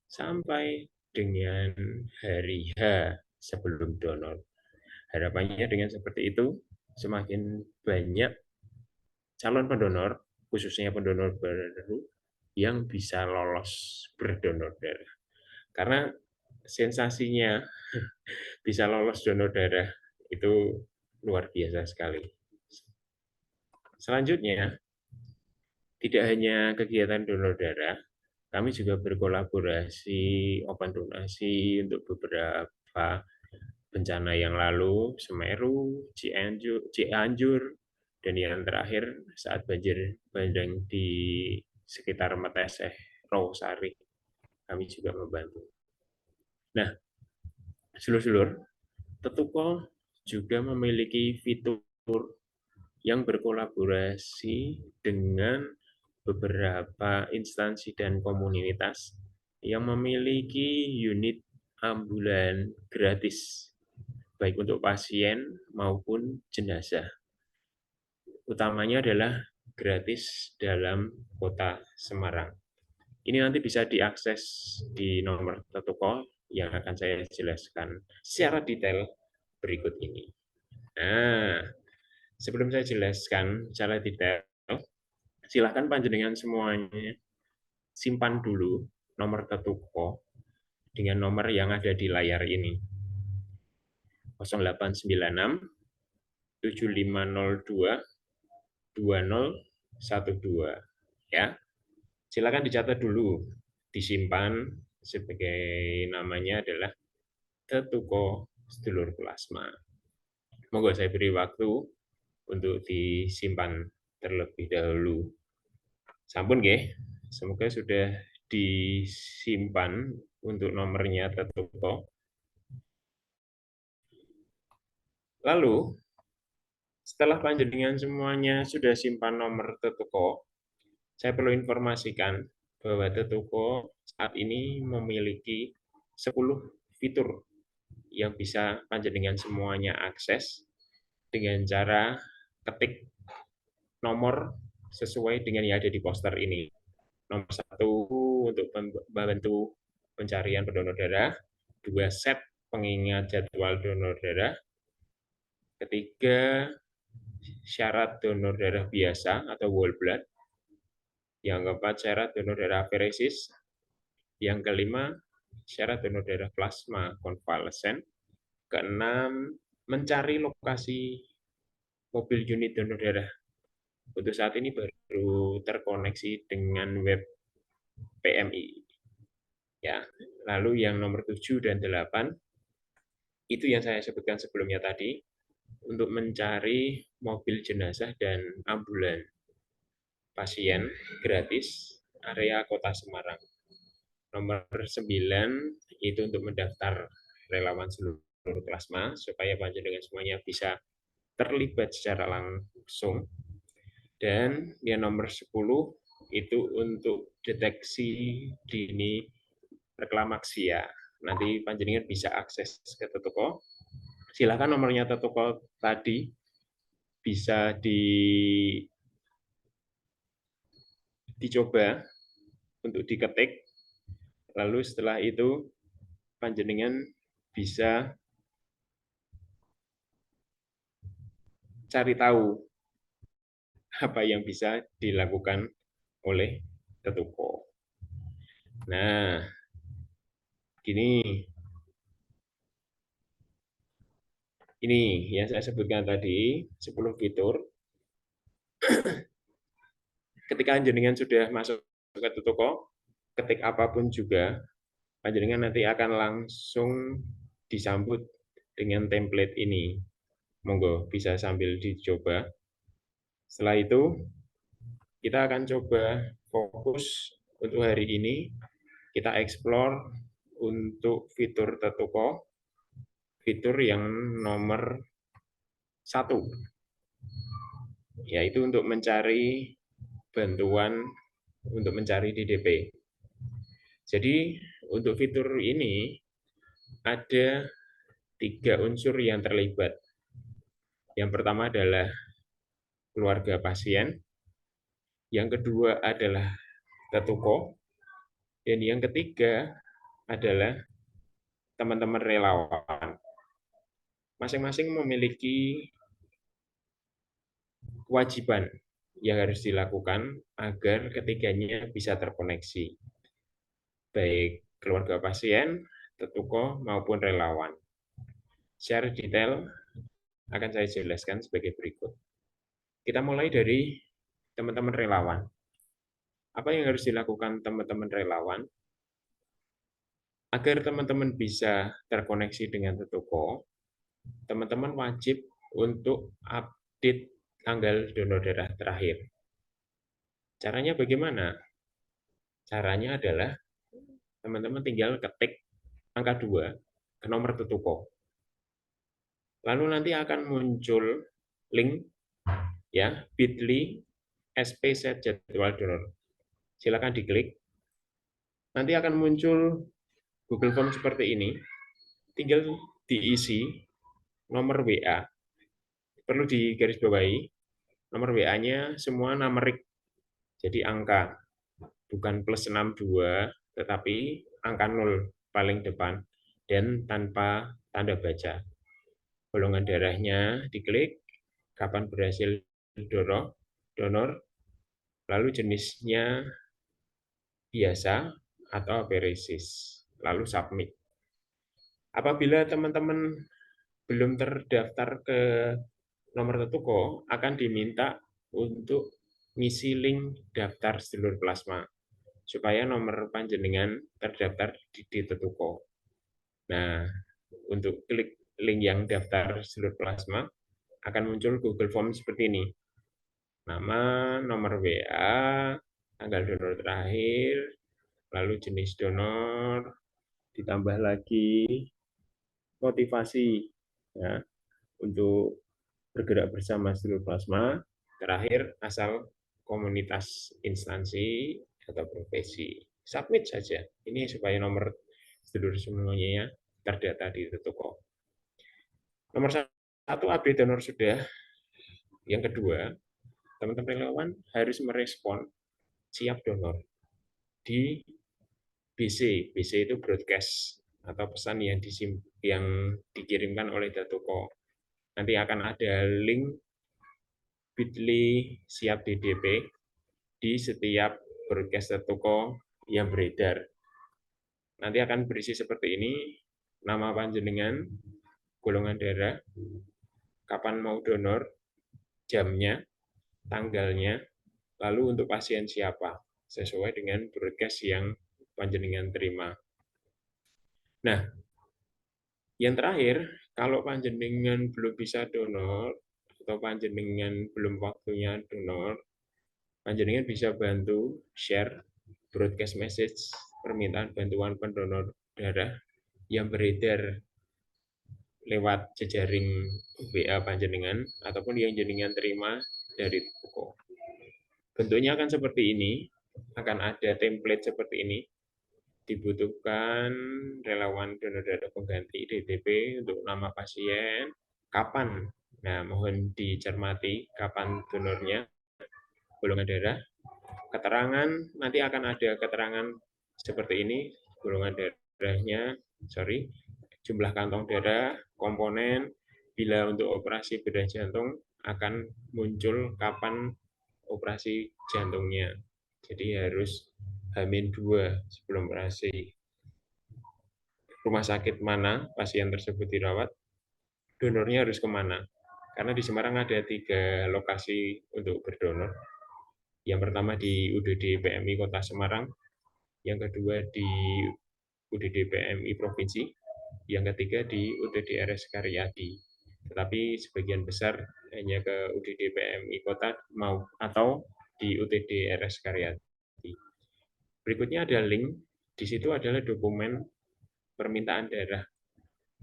sampai dengan hari H sebelum donor. Harapannya dengan seperti itu, semakin banyak calon pendonor, khususnya pendonor baru, yang bisa lolos berdonor darah. Karena sensasinya bisa lolos donor darah itu luar biasa sekali. Selanjutnya, tidak hanya kegiatan donor darah, kami juga berkolaborasi open donasi untuk beberapa bencana yang lalu, Semeru, Cianjur, dan yang terakhir saat banjir bandang di sekitar Mateseh, Rawasari, kami juga membantu. Nah, sedulur-sedulur, Tetuko juga memiliki fitur yang berkolaborasi dengan beberapa instansi dan komunitas yang memiliki unit ambulan gratis, baik untuk pasien maupun jenazah. Utamanya adalah gratis dalam kota Semarang. Ini nanti bisa diakses di nomor Tetuko yang akan saya jelaskan secara detail berikut ini. Nah, sebelum saya jelaskan secara detail, silahkan panjenengan semuanya simpan dulu nomor Tetuko dengan nomor yang ada di layar ini. 0896 7502 2012 ya. Silakan dicatat dulu, disimpan sebagai namanya adalah Tetuko Sedulur Plasma. Monggo saya beri waktu untuk disimpan terlebih dahulu. Sampun nggih, semoga sudah disimpan untuk nomornya Tetuko. Lalu setelah panjenengan semuanya sudah simpan nomor Tetuko, saya perlu informasikan bahwa Tetuko saat ini memiliki 10 fitur yang bisa panjenengan semuanya akses dengan cara ketik nomor sesuai dengan yang ada di poster ini. Nomor 1 untuk membantu pencarian pendonor darah, 2 set pengingat jadwal donor darah, ketiga syarat donor darah biasa atau whole blood, yang keempat syarat donor darah aferesis, yang kelima syarat donor darah plasma konvalesen, keenam mencari lokasi mobil unit donor darah. Untuk saat ini baru terkoneksi dengan web PMI. Ya, lalu yang nomor 7 dan 8 itu yang saya sebutkan sebelumnya tadi untuk mencari mobil jenazah dan ambulan pasien gratis area Kota Semarang. Nomor 9 itu untuk mendaftar relawan seluruh plasma supaya panjenengan semuanya bisa terlibat secara langsung. Dan yang nomor 10 itu untuk deteksi dini preeklamsia. Nanti panjenengan bisa akses ke Tetuko. Silakan nomornya Tetuko tadi bisa dicoba untuk diketik. Lalu setelah itu panjenengan bisa cari tahu apa yang bisa dilakukan oleh Tetuko. Nah, gini. Ini yang saya sebutkan tadi, 10 fitur. Ketika panjenengan sudah masuk ke Tetuko, ketik apapun juga, panjenengan nanti akan langsung disambut dengan template ini. Monggo bisa sambil dicoba. Setelah itu, kita akan coba fokus untuk hari ini kita explore untuk fitur Tetuko, fitur yang nomor 1, yaitu untuk mencari bantuan untuk mencari DDP. Jadi untuk fitur ini ada 3 unsur yang terlibat. Yang pertama adalah keluarga pasien, yang kedua adalah Tetuko, dan yang ketiga adalah teman-teman relawan. Masing-masing memiliki kewajiban yang harus dilakukan agar ketiganya bisa terkoneksi, baik keluarga pasien, Tetuko, maupun relawan. Secara detail akan saya jelaskan sebagai berikut. Kita mulai dari teman-teman relawan. Apa yang harus dilakukan teman-teman relawan? Agar teman-teman bisa terkoneksi dengan Tetuko, teman-teman wajib untuk update tanggal donor darah terakhir. Caranya bagaimana? Caranya adalah teman-teman tinggal ketik angka 2 ke nomor Tetuko. Lalu nanti akan muncul link ya, bit.ly SP set jadwal donor. Silakan diklik. Nanti akan muncul Google Form seperti ini. Tinggal diisi nomor WA. Perlu digarisbawahi, nomor WA-nya semua numerik. Jadi angka, bukan plus 62, tetapi angka 0 paling depan dan tanpa tanda baca. Golongan darahnya diklik, kapan berhasil donor, lalu jenisnya biasa atau aferesis, lalu submit. Apabila teman-teman belum terdaftar ke nomor Tetuko, akan diminta untuk ngisi link daftar sedulur plasma supaya nomor panjenengan terdaftar di Tetuko. Nah, untuk klik link yang daftar sedulur plasma akan muncul Google Form seperti ini. Nama, nomor WA, tanggal donor terakhir, lalu jenis donor, ditambah lagi motivasi ya, untuk bergerak bersama sedulur plasma, terakhir asal komunitas, instansi, atau profesi. Submit saja. Ini supaya nomor sedulur semuanya terdata di Tetuko. Nomor 1, update donor sudah. Yang kedua, teman-teman relawan harus merespon siap donor di BC. BC itu broadcast atau pesan yang dikirimkan oleh Tetuko. Nanti akan ada link bit.ly siap DDP di setiap broadcast Tetuko yang beredar. Nanti akan berisi seperti ini, nama panjenengan, golongan darah, kapan mau donor, jamnya, tanggalnya, lalu untuk pasien siapa, sesuai dengan broadcast yang panjenengan terima. Nah, yang terakhir, kalau panjenengan belum bisa donor, atau panjenengan belum waktunya donor, panjenengan bisa bantu share broadcast message permintaan bantuan pendonor darah yang beredar lewat jejaring WA panjenengan ataupun yang jenengan terima dari Tetuko. Bentuknya akan seperti ini, akan ada template seperti ini. Dibutuhkan relawan donor darah pengganti DDP untuk nama pasien, kapan. Nah, mohon dicermati kapan donornya, golongan darah, keterangan, nanti akan ada keterangan seperti ini, golongan darahnya, jumlah kantong darah, komponen, bila untuk operasi bedah jantung akan muncul kapan operasi jantungnya. Jadi harus H-2 sebelum operasi. Rumah sakit mana pasien tersebut dirawat, donornya harus kemana. Karena di Semarang ada 3 lokasi untuk berdonor. Yang pertama di UDD PMI Kota Semarang, yang kedua di UDD PMI Provinsi, yang ketiga di UDD RS Karyadi. Tetapi sebagian besar hanya ke UDD PMI Kota atau di UTD RS Karyadi. Berikutnya ada link. Di situ adalah dokumen permintaan darah,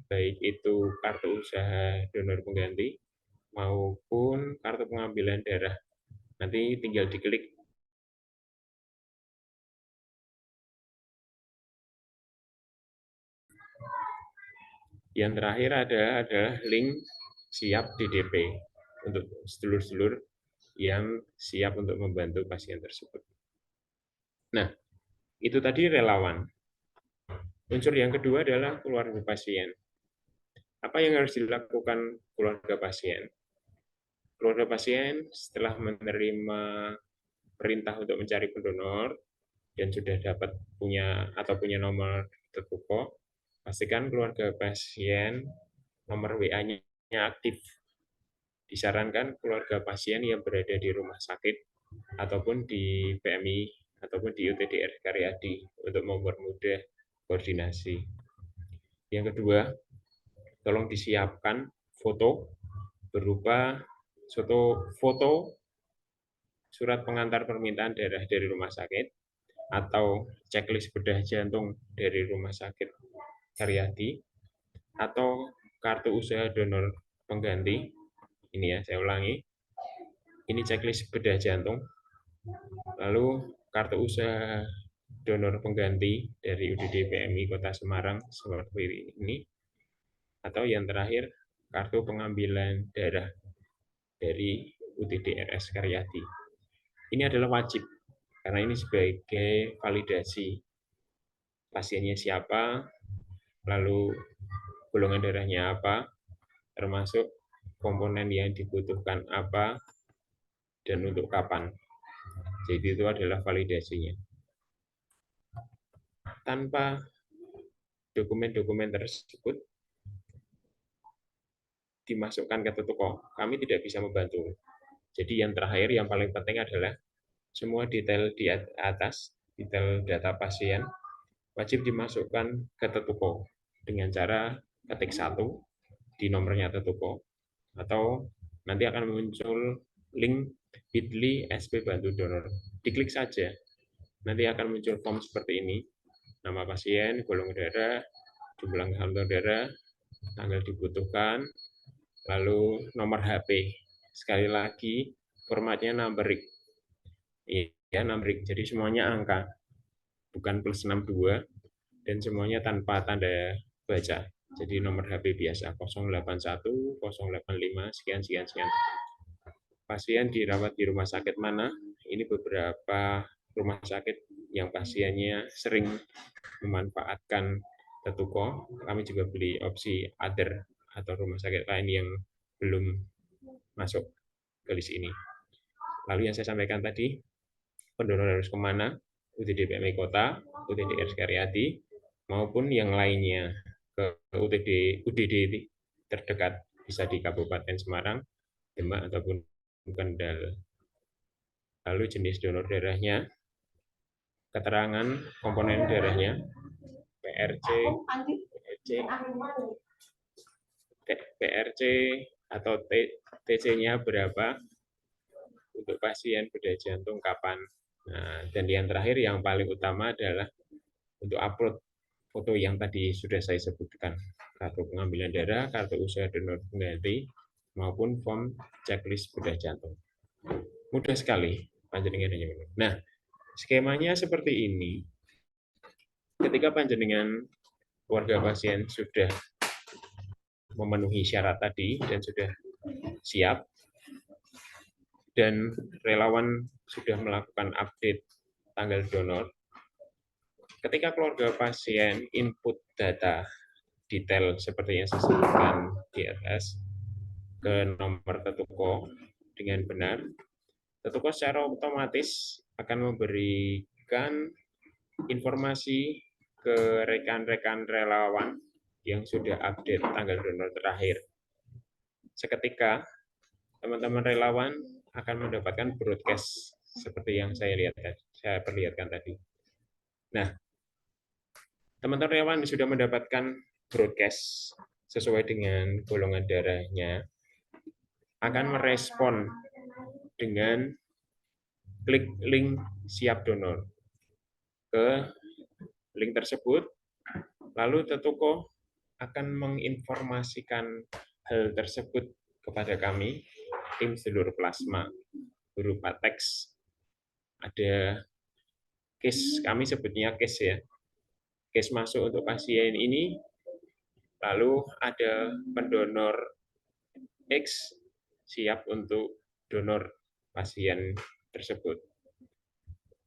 baik itu kartu usaha donor pengganti maupun kartu pengambilan darah. Nanti tinggal diklik. Yang terakhir adalah link siap DDP untuk sedulur-sedulur yang siap untuk membantu pasien tersebut. Nah, itu tadi relawan. Unsur yang kedua adalah keluarga pasien. Apa yang harus dilakukan keluarga pasien? Keluarga pasien setelah menerima perintah untuk mencari pendonor dan sudah dapat punya nomor tertutup, pastikan keluarga pasien nomor WA-nya aktif. Disarankan keluarga pasien yang berada di rumah sakit ataupun di PMI ataupun di UTDR Karyadi untuk mempermudah koordinasi. Yang kedua, tolong disiapkan foto berupa foto surat pengantar permintaan darah dari rumah sakit atau checklist bedah jantung dari rumah sakit Karyadi atau kartu usaha donor pengganti. Ini ya, saya ulangi. Ini checklist bedah jantung. Lalu kartu usaha donor pengganti dari UDD PMI Kota Semarang seperti ini. Atau yang terakhir, kartu pengambilan darah dari UTD RS Karyadi. Ini adalah wajib, karena ini sebagai validasi pasiennya siapa, lalu golongan darahnya apa, termasuk komponen yang dibutuhkan apa, dan untuk kapan. Jadi itu adalah validasinya. Tanpa dokumen-dokumen tersebut dimasukkan ke toko, kami tidak bisa membantu. Jadi yang terakhir, yang paling penting adalah semua detail di atas, detail data pasien, wajib dimasukkan ke toko dengan cara ketik 1 di nomornya toko, atau nanti akan muncul link bit.ly SP Bantu Donor. Diklik saja, nanti akan muncul form seperti ini, nama pasien, golongan darah, jumlah kantong darah, tanggal dibutuhkan, lalu nomor HP. Sekali lagi, formatnya numberic. Ya, numberic. Jadi semuanya angka, bukan plus 62, dan semuanya tanpa tanda baca. Jadi nomor HP biasa, 081, 085, sekian. Pasien dirawat di rumah sakit mana? Ini beberapa rumah sakit yang pasiennya sering memanfaatkan Tetuko. Kami juga beli opsi other atau rumah sakit lain yang belum masuk ke list ini. Lalu yang saya sampaikan tadi, pendonor harus kemana? UTD PMI Kota, UTD RS Karyadi, maupun yang lainnya ke UDD terdekat, bisa di Kabupaten Semarang, Demak, ataupun Kendal. Lalu jenis donor darahnya, keterangan komponen darahnya, PRC atau TC-nya berapa, untuk pasien bedah jantung kapan. Nah, dan yang terakhir yang paling utama adalah untuk upload foto yang tadi sudah saya sebutkan, kartu pengambilan darah, kartu usaha donor pengganti, maupun form checklist bedah jantung. Mudah sekali panjenengan. Nah, skemanya seperti ini. Ketika panjenengan keluarga pasien sudah memenuhi syarat tadi dan sudah siap, dan relawan sudah melakukan update tanggal donor, ketika keluarga pasien input data detail seperti yang saya sebutkan di atas ke nomor Tetuko dengan benar, Tetuko secara otomatis akan memberikan informasi ke rekan-rekan relawan yang sudah update tanggal donor terakhir. Seketika teman-teman relawan akan mendapatkan broadcast seperti yang saya perlihatkan tadi. Nah, teman-teman relawan sudah mendapatkan broadcast sesuai dengan golongan darahnya, akan merespon dengan klik link siap donor. ke link tersebut, lalu Tetuko akan menginformasikan hal tersebut kepada kami, tim sedulur plasma, berupa teks. Ada case, kami sebutnya case ya, case masuk untuk pasien ini, lalu ada pendonor X siap untuk donor pasien tersebut.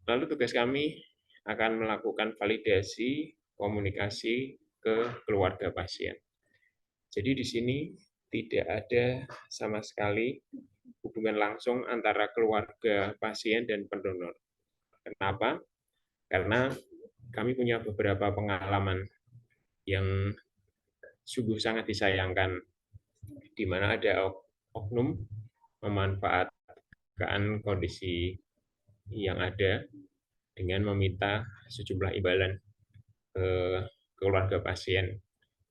Lalu tugas kami akan melakukan validasi komunikasi ke keluarga pasien. Jadi di sini tidak ada sama sekali hubungan langsung antara keluarga pasien dan pendonor. Kenapa? Karena kami punya beberapa pengalaman yang sungguh sangat disayangkan, di mana ada oknum memanfaatkan kondisi yang ada dengan meminta sejumlah imbalan ke keluarga pasien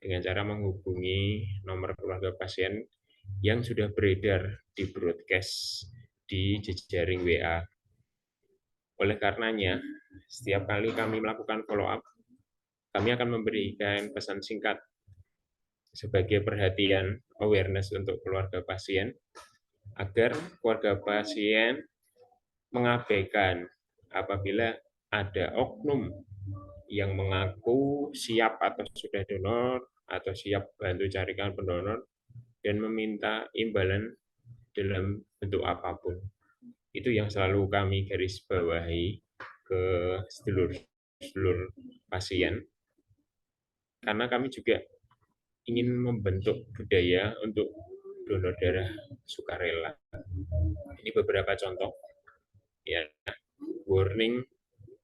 dengan cara menghubungi nomor keluarga pasien yang sudah beredar di broadcast di jejaring WA. Oleh karenanya, setiap kali kami melakukan follow-up, kami akan memberikan pesan singkat sebagai perhatian awareness untuk keluarga pasien, agar keluarga pasien mengabaikan apabila ada oknum yang mengaku siap atau sudah donor, atau siap bantu carikan pendonor, dan meminta imbalan dalam bentuk apapun. Itu yang selalu kami garis bawahi ke sedulur pasien, karena kami juga ingin membentuk budaya untuk donor darah sukarela. Ini beberapa contoh, ya, warning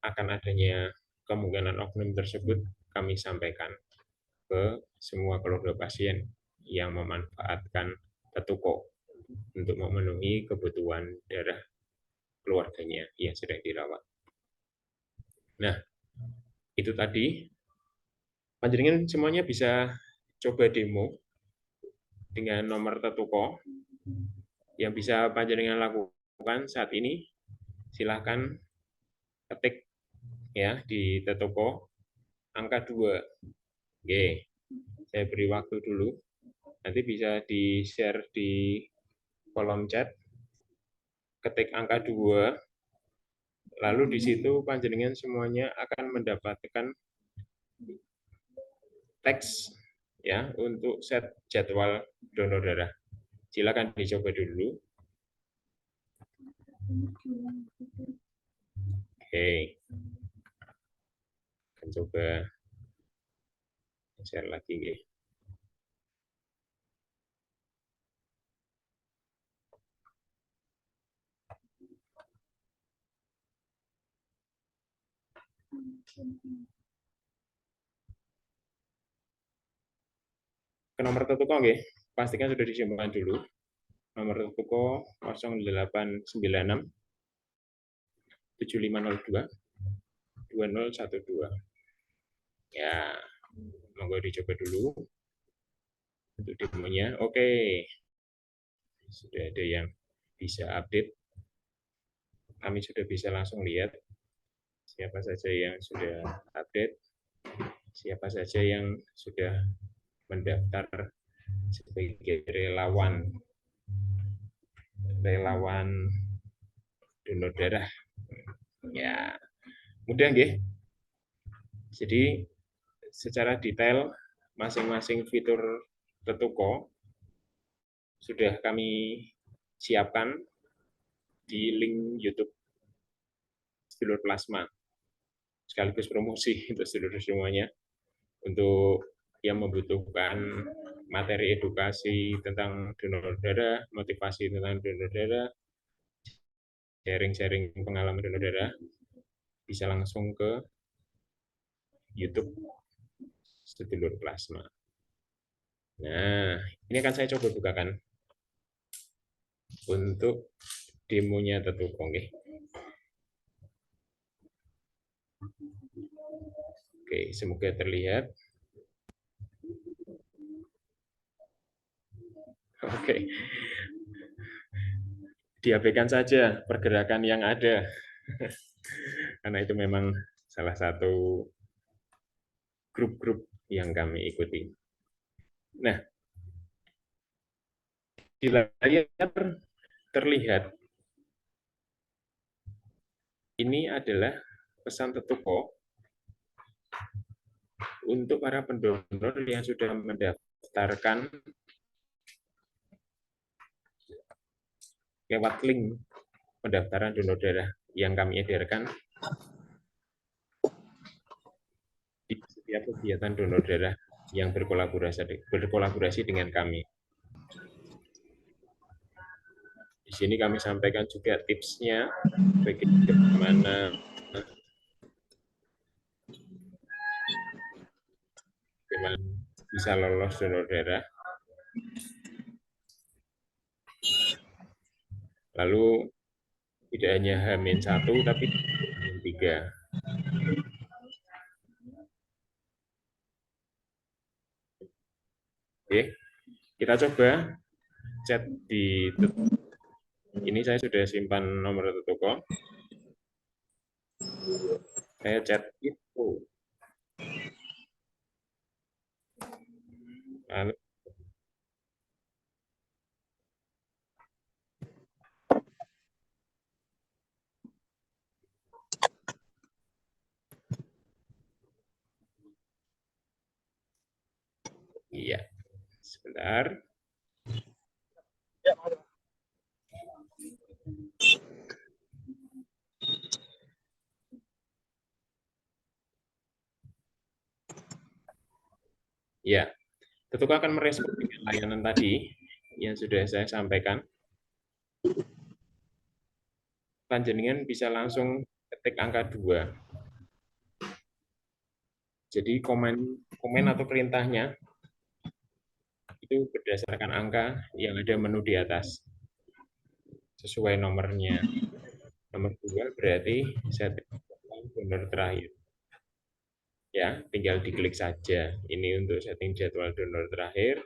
akan adanya kemungkinan oknum tersebut kami sampaikan ke semua keluarga pasien yang memanfaatkan Tetuko untuk memenuhi kebutuhan darah keluarganya yang sedang dirawat. Nah, itu tadi. Panjenengan semuanya bisa coba demo dengan nomor Tetuko. Yang bisa panjenengan lakukan saat ini, silahkan ketik ya di Tetuko angka 2. Oke, saya beri waktu dulu. Nanti bisa di-share di kolom chat. Ketik angka 2. Lalu di situ panjenengan semuanya akan mendapatkan teks ya untuk set jadwal donor darah. Silakan dicoba dulu. Oke. Akan coba share lagi nggih. Ke nomor Tetuko nggih, pastikan sudah disimpan dulu. Nomor Tetuko 0896 7502 2012. Ya, monggo dicoba dulu untuk demonya. Oke, sudah ada yang bisa update. Kami sudah bisa langsung lihat siapa saja yang sudah update, siapa saja yang sudah mendaftar sebagai relawan donor darah. Ya, mudah nggih. Jadi secara detail masing-masing fitur Tetuko sudah kami siapkan di link YouTube sedulur plasma. Sekaligus promosi untuk sedulur semuanya, untuk yang membutuhkan materi edukasi tentang donor darah, motivasi tentang donor darah, sharing-sharing pengalaman donor darah, bisa langsung ke YouTube sedulur plasma. Nah, ini akan saya coba bukakan untuk demonya Tetuko nggih. Oke, semoga terlihat. Oke. Diabaikan saja pergerakan yang ada. Karena itu memang salah satu grup-grup yang kami ikuti. Nah, di layar terlihat ini adalah pesan Tetuko untuk para pendonor yang sudah mendaftarkan lewat link pendaftaran donor darah yang kami edarkan di setiap kegiatan donor darah yang berkolaborasi dengan kami. Di sini kami sampaikan juga tipsnya bagaimana bisa lolos donor darah. Lalu tidak hanya H-1 tapi H-3. Oke, kita coba chat di ini. Saya sudah simpan nomor Tetuko. Saya chat itu. Lalu iya, sebentar. Ya, Tetuko akan merespon dengan layanan tadi yang sudah saya sampaikan. Panjenengan bisa langsung ketik angka 2. Jadi komen atau perintahnya itu berdasarkan angka yang ada menu di atas. Sesuai nomornya. Nomor 2 berarti setting donor terakhir. Ya, tinggal diklik saja. Ini untuk setting jadwal donor terakhir.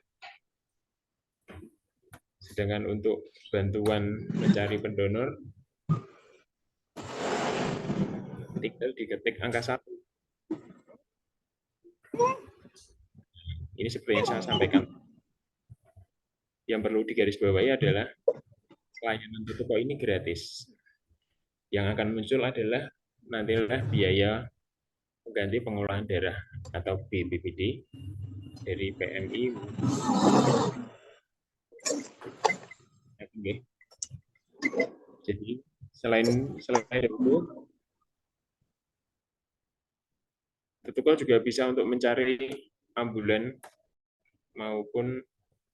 Sedangkan untuk bantuan mencari pendonor, tinggal diketik angka 1. Ini seperti yang saya sampaikan. Yang perlu digarisbawahi adalah layanan Tetuko ini gratis. Yang akan muncul adalah nantilah biaya mengganti pengolahan darah atau BPPD dari PMI. Jadi selain itu, Tetuko juga bisa untuk mencari ambulan maupun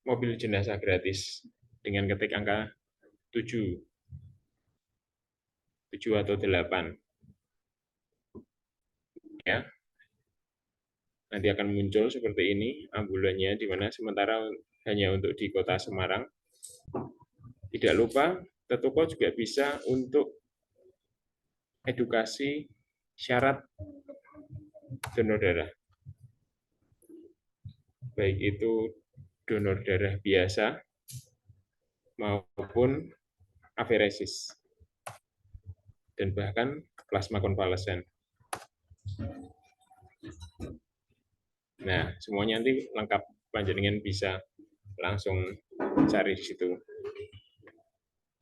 mobil jenazah gratis dengan ketik angka 7 atau 8. Ya. Nanti akan muncul seperti ini ambulannya, di mana sementara hanya untuk di Kota Semarang. Tidak lupa, Tetuko juga bisa untuk edukasi syarat donor darah. Baik itu donor darah biasa maupun aferesis. Dan bahkan plasma konvalesen. Nah, semuanya nanti lengkap, panjenengan bisa langsung cari di situ.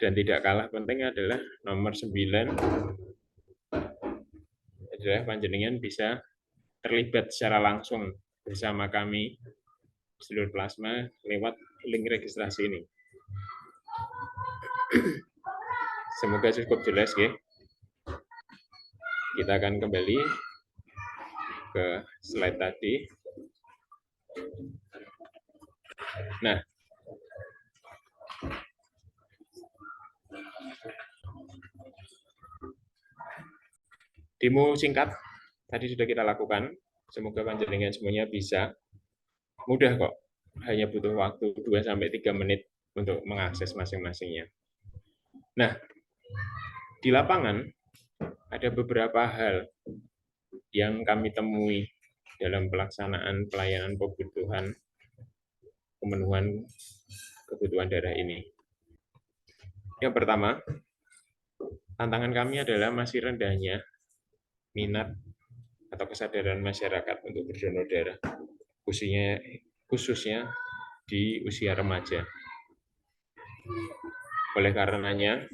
Dan tidak kalah penting adalah nomor 9 adalah panjenengan bisa terlibat secara langsung bersama kami seluruh plasma lewat link registrasi ini. Semoga cukup jelas, ya. Kita akan kembali ke slide tadi. Nah, demo singkat tadi sudah kita lakukan. Semoga panjenengan semuanya bisa. Mudah kok. Hanya butuh waktu 2-3 menit untuk mengakses masing-masingnya. Nah, di lapangan ada beberapa hal yang kami temui dalam pelaksanaan pelayanan kebutuhan pemenuhan kebutuhan darah ini. Yang pertama, tantangan kami adalah masih rendahnya minat atau kesadaran masyarakat untuk berdonor darah, khususnya di usia remaja. Oleh karenanya,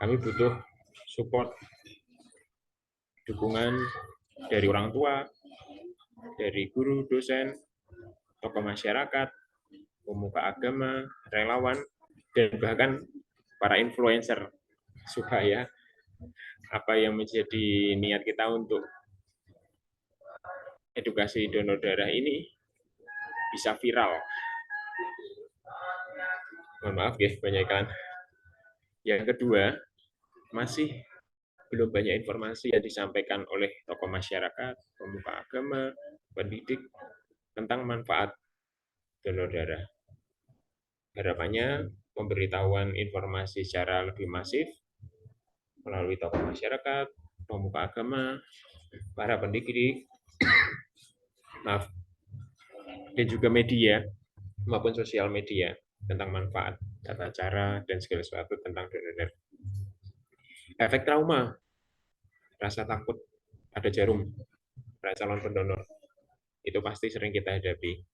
kami butuh support, dukungan dari orang tua, dari guru, dosen, tokoh masyarakat, pemuka agama, relawan, dan bahkan para influencer, supaya apa yang menjadi niat kita untuk edukasi donor darah ini bisa viral. Mohon maaf ya, banyak iklan. Yang kedua, masih belum banyak informasi yang disampaikan oleh tokoh masyarakat, pemuka agama, pendidik tentang manfaat donor darah. Harapannya pemberitahuan informasi secara lebih masif melalui tokoh masyarakat, pemuka agama, para pendidik, dan juga media maupun sosial media tentang manfaat, tata cara, dan segala sesuatu tentang donor darah. Efek trauma, rasa takut ada jarum pada calon pendonor, itu pasti sering kita hadapi.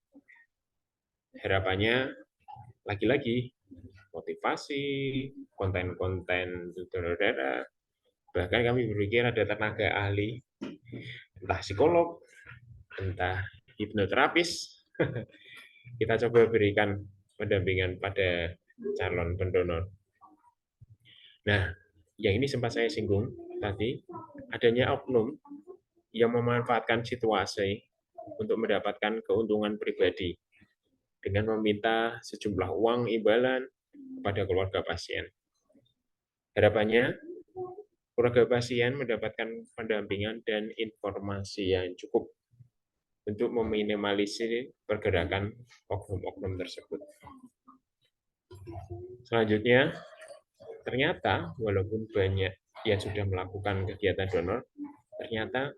Harapannya, lagi-lagi, motivasi, konten-konten donor darah, bahkan kami berpikir ada tenaga ahli, entah psikolog, entah hipnoterapis, kita coba berikan pendampingan pada calon pendonor. Nah, yang ini sempat saya singgung tadi, adanya oknum yang memanfaatkan situasi untuk mendapatkan keuntungan pribadi dengan meminta sejumlah uang imbalan kepada keluarga pasien. Harapannya, keluarga pasien mendapatkan pendampingan dan informasi yang cukup untuk meminimalisir pergerakan oknum-oknum tersebut. Selanjutnya, ternyata walaupun banyak yang sudah melakukan kegiatan donor, ternyata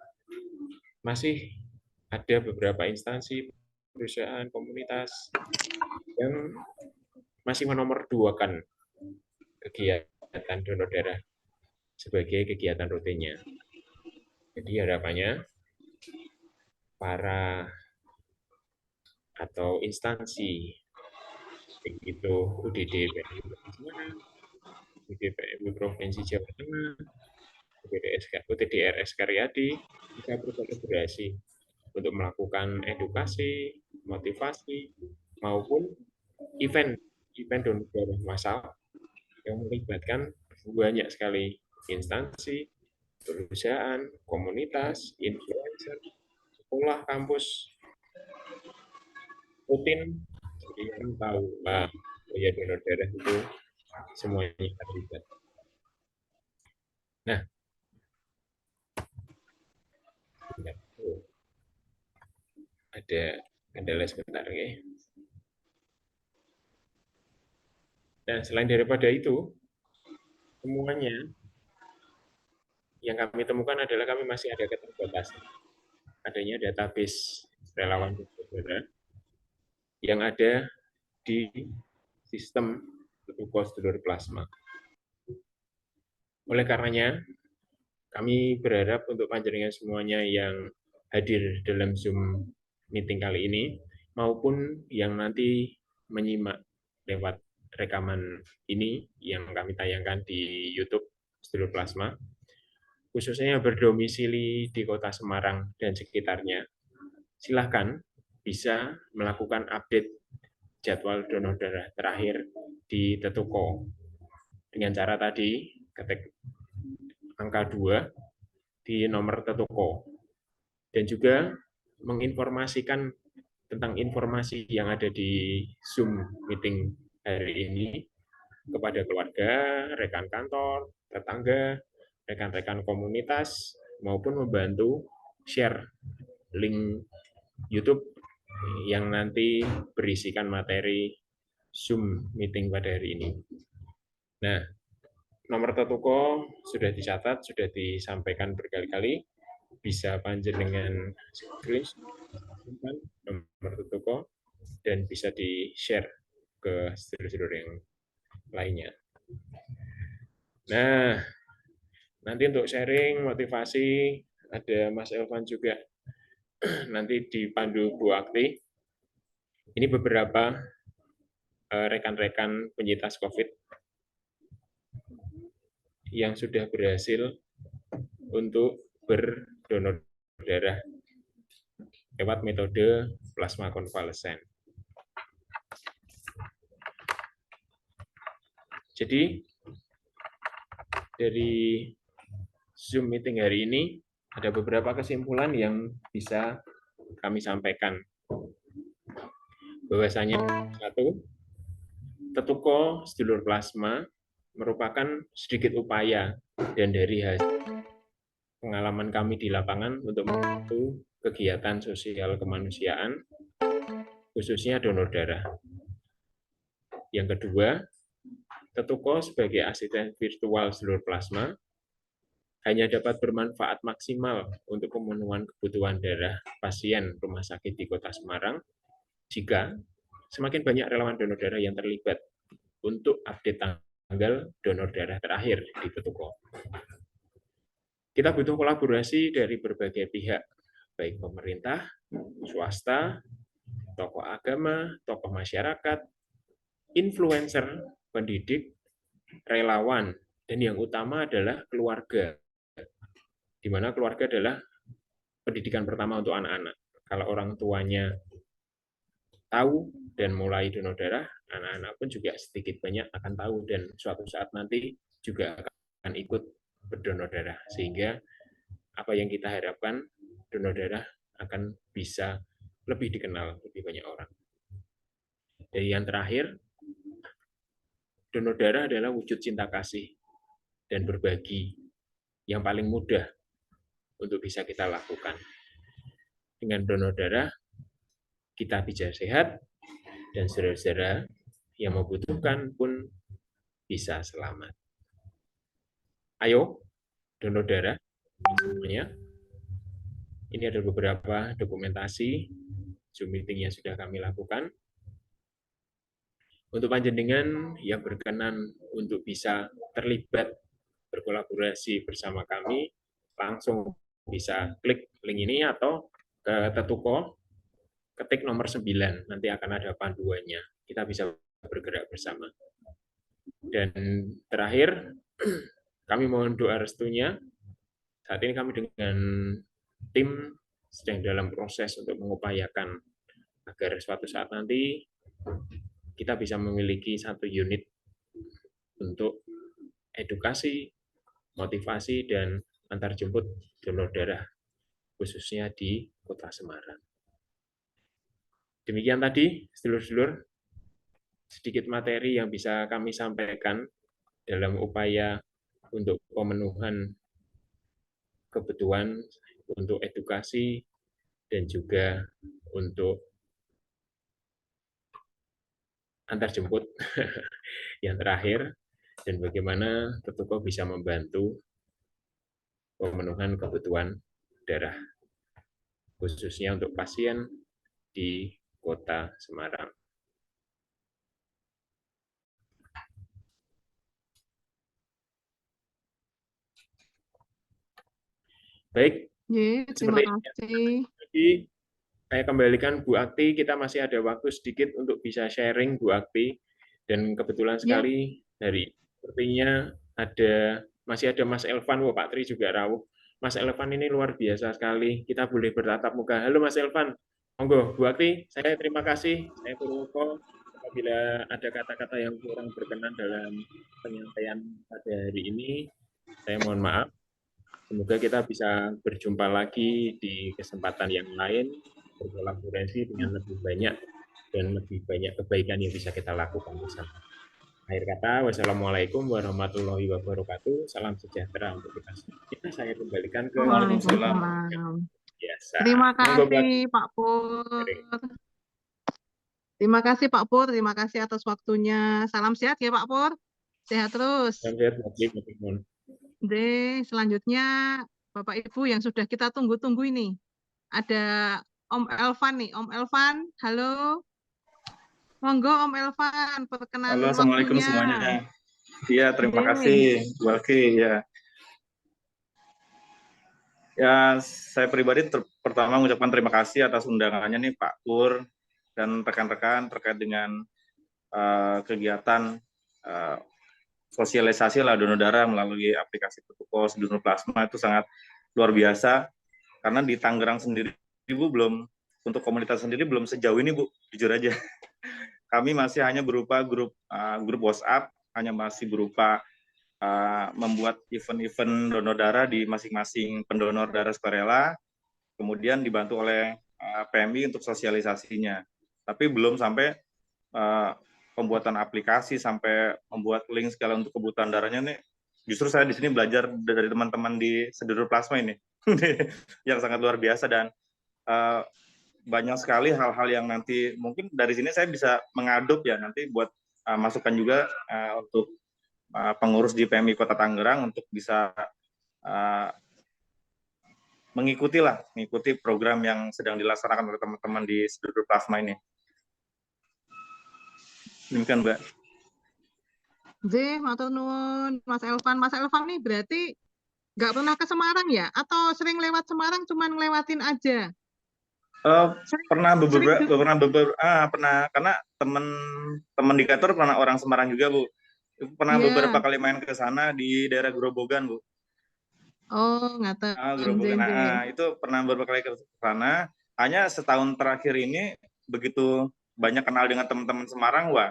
masih ada beberapa instansi, perusahaan, komunitas yang masih menomorduakan kegiatan donor darah sebagai kegiatan rutinnya. Jadi harapannya para atau instansi begitu UDD PMI Provinsi Jawa Tengah, UTDRS Karyadi bisa berkolaborasi untuk melakukan edukasi, motivasi, maupun event donor darah massal yang melibatkan banyak sekali instansi, perusahaan, komunitas, influencer, sekolah, kampus, rutin, jadi yang tahu, ya donor darah itu semuanya terlibat. Nah, ada kendala sebentar ya. Nah, selain daripada itu, semuanya yang kami temukan adalah kami masih ada keterbatasan. Adanya database relawan donor yang ada di sistem glukosa donor plasma. Oleh karenanya, kami berharap untuk panjenengan semuanya yang hadir dalam Zoom meeting kali ini, maupun yang nanti menyimak lewat rekaman ini yang kami tayangkan di YouTube Donor Plasma, khususnya yang berdomisili di Kota Semarang dan sekitarnya, silahkan bisa melakukan update jadwal donor darah terakhir di Tetuko. Dengan cara tadi, ketik angka 2 di nomor Tetuko. Dan juga menginformasikan tentang informasi yang ada di Zoom meeting hari ini kepada keluarga, rekan kantor, tetangga, rekan-rekan komunitas, maupun membantu share link YouTube yang nanti berisikan materi Zoom meeting pada hari ini. Nah, nomor Tetuko sudah dicatat, sudah disampaikan berkali-kali, bisa panjenengan screenshot nomor Tetuko dan bisa di-share ke sedulur-sedulur yang lainnya. Nah, nanti untuk sharing, motivasi, ada Mas Elvan juga. Nanti dipandu Bu Akti. Ini beberapa rekan-rekan penyintas COVID yang sudah berhasil untuk berdonor darah lewat metode plasma konvalesen. Jadi dari Zoom meeting hari ini ada beberapa kesimpulan yang bisa kami sampaikan. Bahwasanya satu, Tetuko sedulur plasma merupakan sedikit upaya dan dari hasil pengalaman kami di lapangan untuk membantu kegiatan sosial kemanusiaan, khususnya donor darah. Yang kedua, Tetuko sebagai asisten virtual sedulur plasma hanya dapat bermanfaat maksimal untuk pemenuhan kebutuhan darah pasien rumah sakit di Kota Semarang jika semakin banyak relawan donor darah yang terlibat untuk update tanggal donor darah terakhir di Tetuko. Kita butuh kolaborasi dari berbagai pihak, baik pemerintah, swasta, tokoh agama, tokoh masyarakat, influencer, pendidik, relawan, dan yang utama adalah keluarga, di mana keluarga adalah pendidikan pertama untuk anak-anak. Kalau orang tuanya tahu dan mulai donor darah, anak-anak pun juga sedikit banyak akan tahu dan suatu saat nanti juga akan ikut berdonor darah. Sehingga apa yang kita harapkan, donor darah akan bisa lebih dikenal lebih banyak orang. Dan yang terakhir, donor darah adalah wujud cinta kasih dan berbagi yang paling mudah untuk bisa kita lakukan. Dengan donor darah, kita bisa sehat, dan saudara-saudara yang membutuhkan pun bisa selamat. Ayo, donor darah semuanya. Ini ada beberapa dokumentasi Zoom meeting yang sudah kami lakukan. Untuk panjenengan yang berkenan untuk bisa terlibat berkolaborasi bersama kami, langsung bisa klik link ini atau ke Tetuko, ketik nomor 9, nanti akan ada panduannya. Kita bisa bergerak bersama. Dan terakhir, kami mohon doa restunya. Saat ini kami dengan tim sedang dalam proses untuk mengupayakan agar suatu saat nanti kita bisa memiliki satu unit untuk edukasi, motivasi, dan antar jemput donor darah, khususnya di Kota Semarang. Demikian tadi, sedulur-sedulur, sedikit materi yang bisa kami sampaikan dalam upaya untuk pemenuhan kebutuhan untuk edukasi dan juga untuk antar jemput yang terakhir, dan bagaimana Tetuko bisa membantu pemenuhan kebutuhan darah, khususnya untuk pasien di Kota Semarang. Baik, Terima kasih. Jadi, saya kembalikan Bu Akti, kita masih ada waktu sedikit untuk bisa sharing Bu Akti, dan kebetulan sekali dari sepertinya masih ada Mas Elvan, Pak Tri juga rawuh. Mas Elvan ini luar biasa sekali, kita boleh bertatap muka. Halo Mas Elvan, monggo Bu Akti, saya terima kasih. Saya Purwoko, apabila ada kata-kata yang kurang berkenan dalam penyampaian pada hari ini, saya mohon maaf. Semoga kita bisa berjumpa lagi di kesempatan yang lain, berkolaborasi dengan lebih banyak dan lebih banyak kebaikan yang bisa kita lakukan bersama. Akhir kata, wassalamualaikum warahmatullahi wabarakatuh. Salam sejahtera untuk kita semua. Saya kembalikan ke Waalaikumsalam. biasa. Terima kasih Pak Pur. Terima kasih Pak Pur, terima kasih atas waktunya. Salam sehat ya Pak Pur. Sehat terus. Salam sehat, teman-teman. Selanjutnya Bapak Ibu yang sudah kita tunggu-tunggu ini. Ada Om Elvan nih. Om Elvan, halo. Monggo Om Elvan, perkenan Halo, Assalamualaikum waktunya. semuanya. Iya, terima kasih Bu Alki. Ya. Ya, saya pribadi pertama mengucapkan terima kasih atas undangannya nih Pak Pur dan rekan-rekan terkait dengan kegiatan eh, sosialisasi lah donor darah melalui aplikasi Petukos Donor Plasma itu sangat luar biasa karena di Tangerang sendiri Bu belum untuk komunitas sendiri belum sejauh ini Bu, jujur aja. Kami masih hanya berupa grup WhatsApp, hanya masih berupa membuat event-event donor darah di masing-masing pendonor darah sukarela, kemudian dibantu oleh PMI untuk sosialisasinya. Tapi belum sampai pembuatan aplikasi sampai membuat link segala untuk kebutuhan darahnya nih. Justru saya di sini belajar dari teman-teman di Sedulur Plasma ini yang sangat luar biasa dan banyak sekali hal-hal yang nanti mungkin dari sini saya bisa mengadop ya nanti buat masukan juga untuk pengurus di PMI Kota Tangerang untuk bisa mengikuti program yang sedang dilaksanakan oleh teman-teman di Sedulur Plasma ini. Demikian Mbak. Matur nuwun Mas Elvan. Mas Elvan nih berarti nggak pernah ke Semarang ya? Atau sering lewat Semarang cuman ngelewatin aja? Pernah karena teman di kantor pernah orang Semarang juga Bu. Pernah beberapa kali main ke sana di daerah Grobogan Bu. Oh, ngaten. Grobogan. Itu pernah beberapa kali ke sana. Hanya setahun terakhir ini begitu banyak kenal dengan teman-teman Semarang, wah.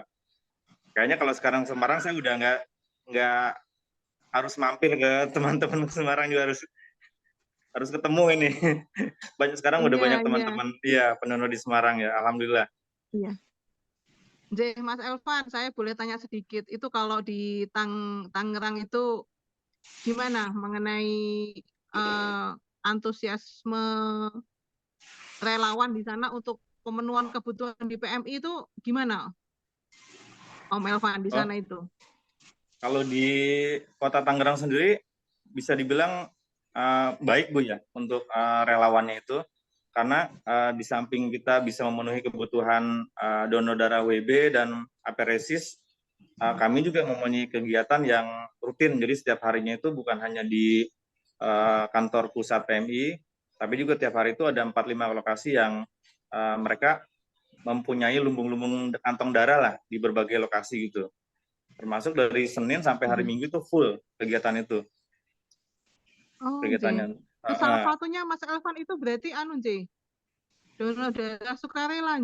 Kayaknya kalau sekarang Semarang saya udah nggak harus mampir ke teman-teman Semarang juga harus ketemu ini. Sekarang udah banyak teman-teman pendonor di Semarang ya, alhamdulillah. Iya. Mas Elvan, saya boleh tanya sedikit. Itu kalau di Tangerang itu gimana mengenai antusiasme relawan di sana untuk pemenuhan kebutuhan di PMI itu gimana, Om Elvan di sana itu? Kalau di Kota Tangerang sendiri bisa dibilang baik Bu ya untuk relawannya itu karena di samping kita bisa memenuhi kebutuhan donor darah WB dan aparesis, kami juga mempunyai kegiatan yang rutin. Jadi setiap harinya itu bukan hanya di kantor pusat PMI, tapi juga tiap hari itu ada 4-5 lokasi yang mereka mempunyai lumbung-lumbung kantong darah lah di berbagai lokasi gitu. Termasuk dari Senin sampai hari Minggu itu full kegiatan itu. Kegiatannya. Salah satunya Mas Elvan itu berarti donor darah sukarela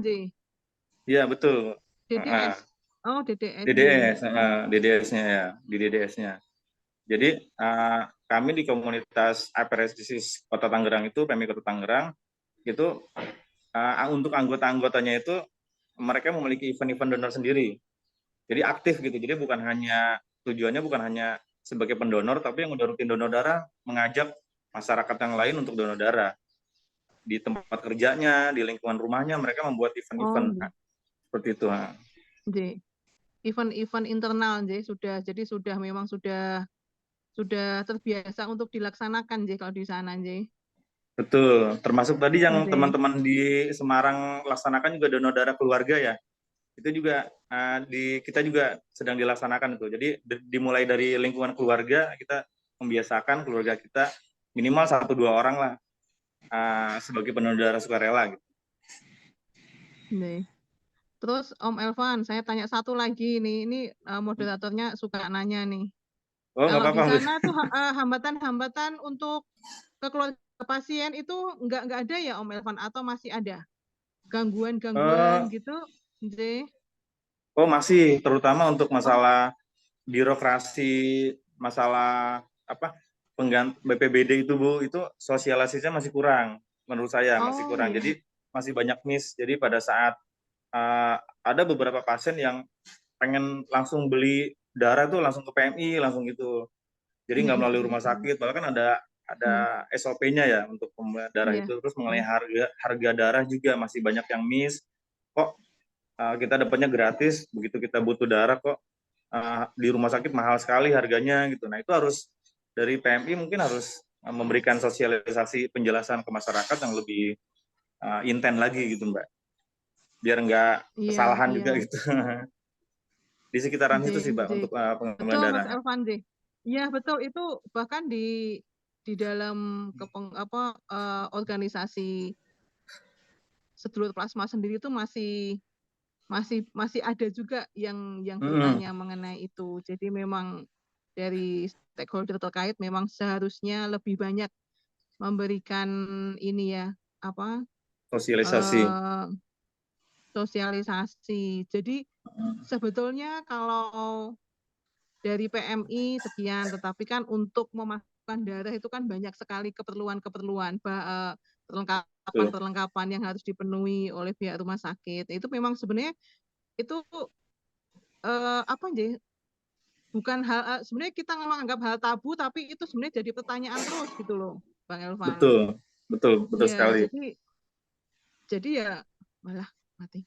Iya betul. DDS. Oh, DDS. DDS-nya ya, di DDS-nya. Jadi kami di komunitas aparesis Kota Tangerang itu, PMI Kota Tangerang, itu untuk anggota-anggotanya itu mereka memiliki event-event donor sendiri. Jadi aktif gitu. Jadi tujuannya bukan hanya sebagai pendonor, tapi yang udah rutin donor darah mengajak masyarakat yang lain untuk donor darah. Di tempat kerjanya, di lingkungan rumahnya mereka membuat event-event seperti itu. Event-event internal memang sudah terbiasa untuk dilaksanakan kalau di sana Betul, termasuk tadi yang teman-teman di Semarang laksanakan juga donor darah keluarga ya. Itu juga kita juga sedang dilaksanakan itu. Jadi dimulai dari lingkungan keluarga, kita membiasakan keluarga kita minimal 1-2 orang lah sebagai pendonor darah sukarela gitu. Terus Om Elvan, saya tanya satu lagi nih. Ini moderatornya suka nanya nih. Kalau di sana tuh hambatan-hambatan untuk ke keluarga pasien itu nggak ada ya Om Elvan, atau masih ada gangguan gitu? Masih, terutama untuk masalah birokrasi, masalah BPBD itu Bu, itu sosialisasinya masih kurang, menurut saya masih kurang. Jadi masih banyak miss. Jadi pada saat ada beberapa pasien yang pengen langsung beli darah tuh langsung ke PMI langsung gitu. Jadi nggak melalui rumah sakit, bahkan ada SOP-nya ya untuk pembelian darah itu. Terus mengenai harga darah juga masih banyak yang miss. Kok kita dapatnya gratis, begitu kita butuh darah kok di rumah sakit mahal sekali harganya gitu. Nah itu harus dari PMI mungkin harus memberikan sosialisasi penjelasan ke masyarakat yang lebih intens lagi gitu Mbak. Biar nggak kesalahan juga gitu. Di sekitaran itu sih Mbak untuk pengembangan darah. Betul Mas Elvan Iya betul, itu bahkan di di dalam organisasi sedulur plasma sendiri itu masih ada juga yang bertanya mengenai itu. Jadi memang dari stakeholder terkait memang seharusnya lebih banyak memberikan ini ya Sosialisasi. Sosialisasi. Jadi sebetulnya kalau dari PMI sekian, tetapi kan untuk memasukkan darah itu kan banyak sekali keperluan-keperluan, perlengkapan yang harus dipenuhi oleh pihak rumah sakit. Itu memang sebenarnya itu bukan hal sebenarnya kita menganggap hal tabu, tapi itu sebenarnya jadi pertanyaan terus gitu loh, Bang Elvan. Betul Ya, sekali. jadi ya malah mati.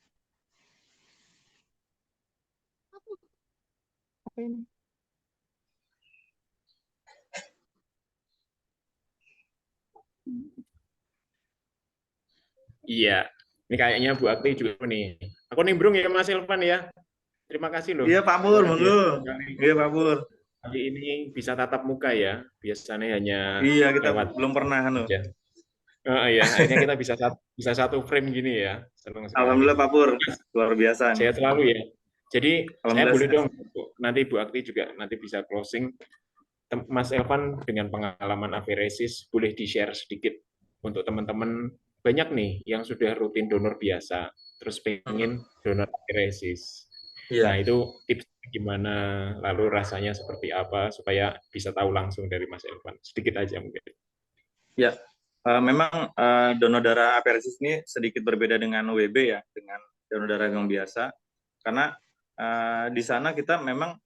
Apa ini? Iya, ini kayaknya Bu Akti juga nih. Aku nimbrung ya Mas Elvan ya. Terima kasih loh. Iya Pak Pur, monggo. Kali Iya Pak Pur. ini bisa tatap muka ya. Biasanya hanya Iya, kita lewat belum pernah aja. Ya, akhirnya kita bisa satu frame gini ya. Senang sekali. Alhamdulillah Pak Pur, luar biasa. Sehat selalu ya. Jadi saya boleh dong nanti Bu Akti juga nanti bisa closing. Mas Elvan dengan pengalaman aferesis boleh di-share sedikit untuk teman-teman banyak nih yang sudah rutin donor biasa terus pengen donor aferesis. Nah, itu tips gimana, lalu rasanya seperti apa supaya bisa tahu langsung dari Mas Elvan. Sedikit aja mungkin. Ya, memang donor darah aferesis ini sedikit berbeda dengan WB ya, dengan donor darah yang biasa. Karena di sana kita memang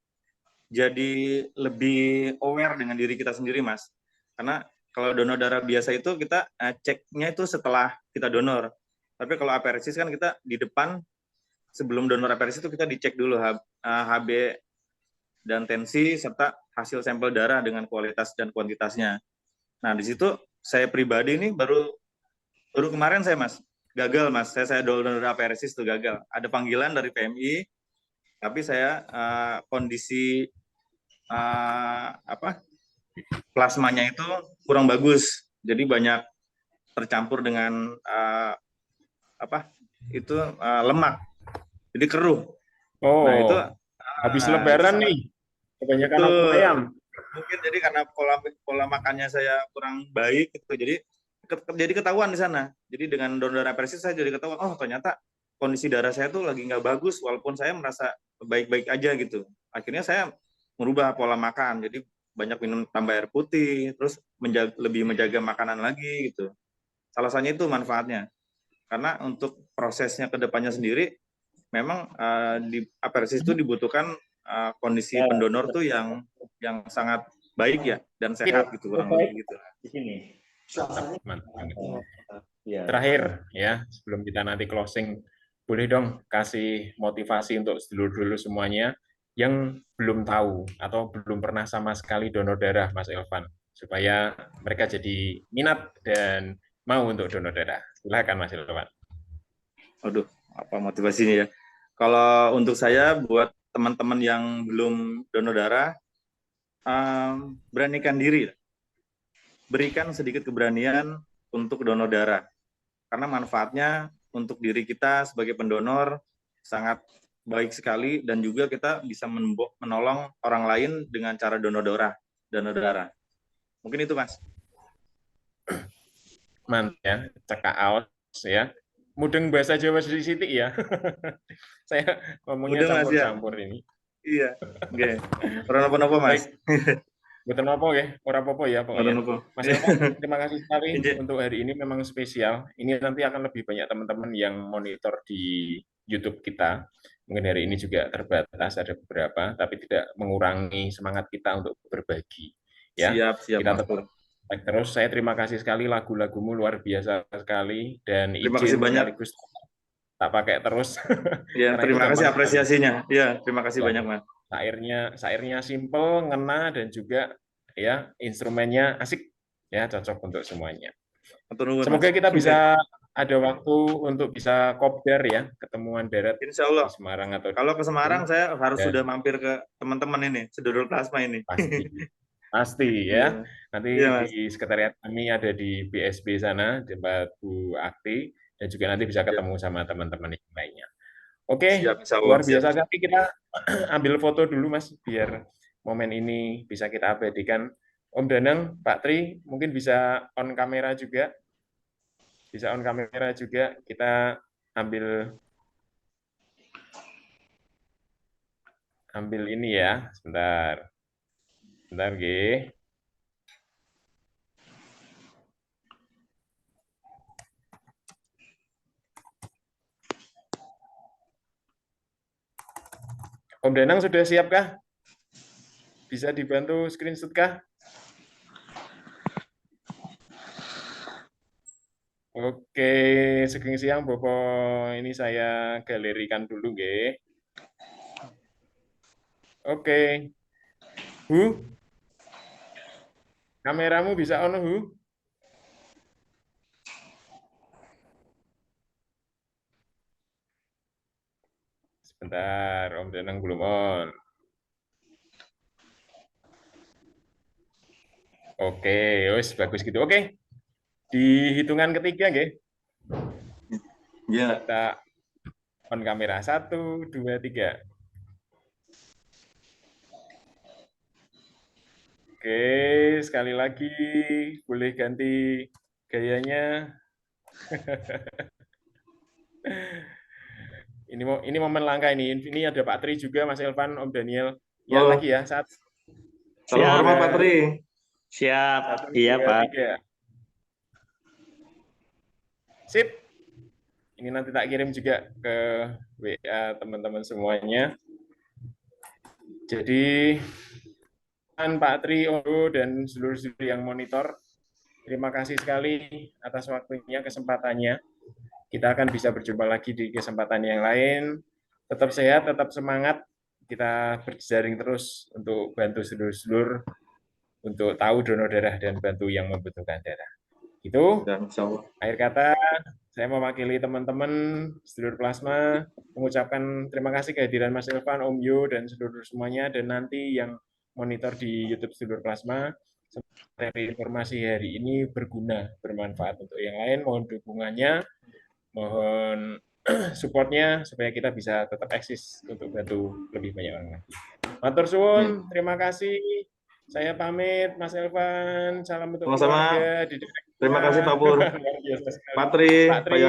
jadi lebih aware dengan diri kita sendiri, Mas. Karena kalau donor darah biasa itu kita ceknya itu setelah kita donor. Tapi kalau aferesis kan kita di depan, sebelum donor aferesis itu kita dicek dulu HB dan tensi serta hasil sampel darah dengan kualitas dan kuantitasnya. Nah, di situ saya pribadi ini baru kemarin saya Mas gagal Mas. Saya donor aferesis itu gagal. Ada panggilan dari PMI, tapi saya kondisi plasmanya itu kurang bagus. Jadi banyak tercampur dengan lemak. Jadi keruh. Nah, itu habis lebaran nih. Kebanyakan ayam. Mungkin jadi karena pola makannya saya kurang baik gitu. Jadi ketahuan di sana. Jadi dengan donor aferesis saya jadi ketahuan, oh ternyata kondisi darah saya tuh lagi nggak bagus walaupun saya merasa baik-baik aja gitu. Akhirnya saya merubah pola makan. Jadi banyak minum tambah air putih, terus lebih menjaga makanan lagi gitu. Salah satunya itu manfaatnya. Karena untuk prosesnya ke depannya sendiri memang di aferesis itu dibutuhkan kondisi pendonor tuh yang sangat baik ya dan sehat gitu kurang lebih gitu. Di sini. Terakhir ya, sebelum kita nanti closing, boleh dong kasih motivasi untuk sedulur-sedulur semuanya yang belum tahu atau belum pernah sama sekali donor darah, Mas Elvan, supaya mereka jadi minat dan mau untuk donor darah. Silakan Mas Elvan. Aduh, apa motivasinya ya? Kalau untuk saya, buat teman-teman yang belum donor darah, beranikan diri. Berikan sedikit keberanian untuk donor darah. Karena manfaatnya untuk diri kita sebagai pendonor sangat baik sekali, dan juga kita bisa menolong orang lain dengan cara donor darah. Mungkin itu, Mas. Mantap ya, cekak aus ya. Mudeng bahasa Jawa sedikit ya. Saya ngomongnya campur-campur ini. Iya. Oke. Ora napa-napa, Mas. Betul apa ya? Ora apa-apa ya pokoknya. Mas Elvan, terima kasih sekali untuk hari ini, memang spesial. Ini nanti akan lebih banyak teman-teman yang monitor di YouTube kita. Mungkin hari ini juga terbatas, ada beberapa, tapi tidak mengurangi semangat kita untuk berbagi. Ya, siap. Kita tetap terus. Saya terima kasih sekali, lagu-lagumu luar biasa sekali, dan terima kasih banyak. Tak pakai terus. Ya, terima kasih apresiasinya. Ya, terima kasih banyak, Mas. Sairnya simple, ngena, dan juga ya instrumennya asik, ya cocok untuk semuanya. Semoga kita bisa ada waktu untuk bisa kopdar ya, ketemuan darat. Insya Allah. Di Semarang atau kalau ke Semarang saya harus sudah mampir ke teman-teman ini, sedulur plasma ini. Pasti. Pasti Iya. ya. Nanti Iya, Mas. di sekretariat kami ada di BSB sana, di tempat Bu Akti, dan juga nanti bisa Iya. ketemu sama teman-teman yang lainnya. Oke, Siap, insya Allah. luar Siap. biasa sekali. Kita ambil foto dulu, Mas, biar momen ini bisa kita abadikan. Om Danang, Pak Tri, mungkin bisa on kamera juga. Bisa on kamera juga. Kita ambil ini ya, sebentar. Sebentar, G. Om Danang sudah siapkah? Bisa dibantu screenshot kah? Oke, Sugeng Siang, Bopo, ini saya galerikan dulu, G. Oke. Hu, kameramu bisa on, Hu? Sebentar, Om Danang belum on. Oke, wes bagus gitu. Oke, di hitungan ketiga, nggih. Iya. Kita on kamera. 1, 2, 3. Oke, sekali lagi boleh ganti gayanya. Ini momen langka ini. Ini ada Pak Tri juga, Mas Elvan, Om Daniel. Ya Oh. lagi ya, 1. Salam hormat, Pak Tri. Siap. 1, Iya, 2, Pak. 3. Sip. Ini nanti tak kirim juga ke WA teman-teman semuanya. Jadi, Pak Tri, Om, dan seluruh yang monitor, terima kasih sekali atas waktunya, kesempatannya. Kita akan bisa berjumpa lagi di kesempatan yang lain. Tetap sehat, tetap semangat. Kita berjejaring terus untuk bantu sedulur-sedulur untuk tahu donor darah dan bantu yang membutuhkan darah. Itu Ya, insya Allah. akhir kata, saya mewakili teman-teman sedulur plasma mengucapkan terima kasih kehadiran Mas Elvan, Om Yo, dan seluruh semuanya, dan nanti yang monitor di YouTube sedulur plasma. Materi informasi hari ini berguna, bermanfaat untuk yang lain. Mohon dukungannya, mohon supportnya supaya kita bisa tetap eksis untuk bantu lebih banyak orang lagi. Matur suwun, terima kasih. Saya pamit, Mas Elvan. Salam untuk Sama-sama. keluarga. Terima kasih, Pak Pur. Luar biasa sekali. Pak Tri, Pak Tri.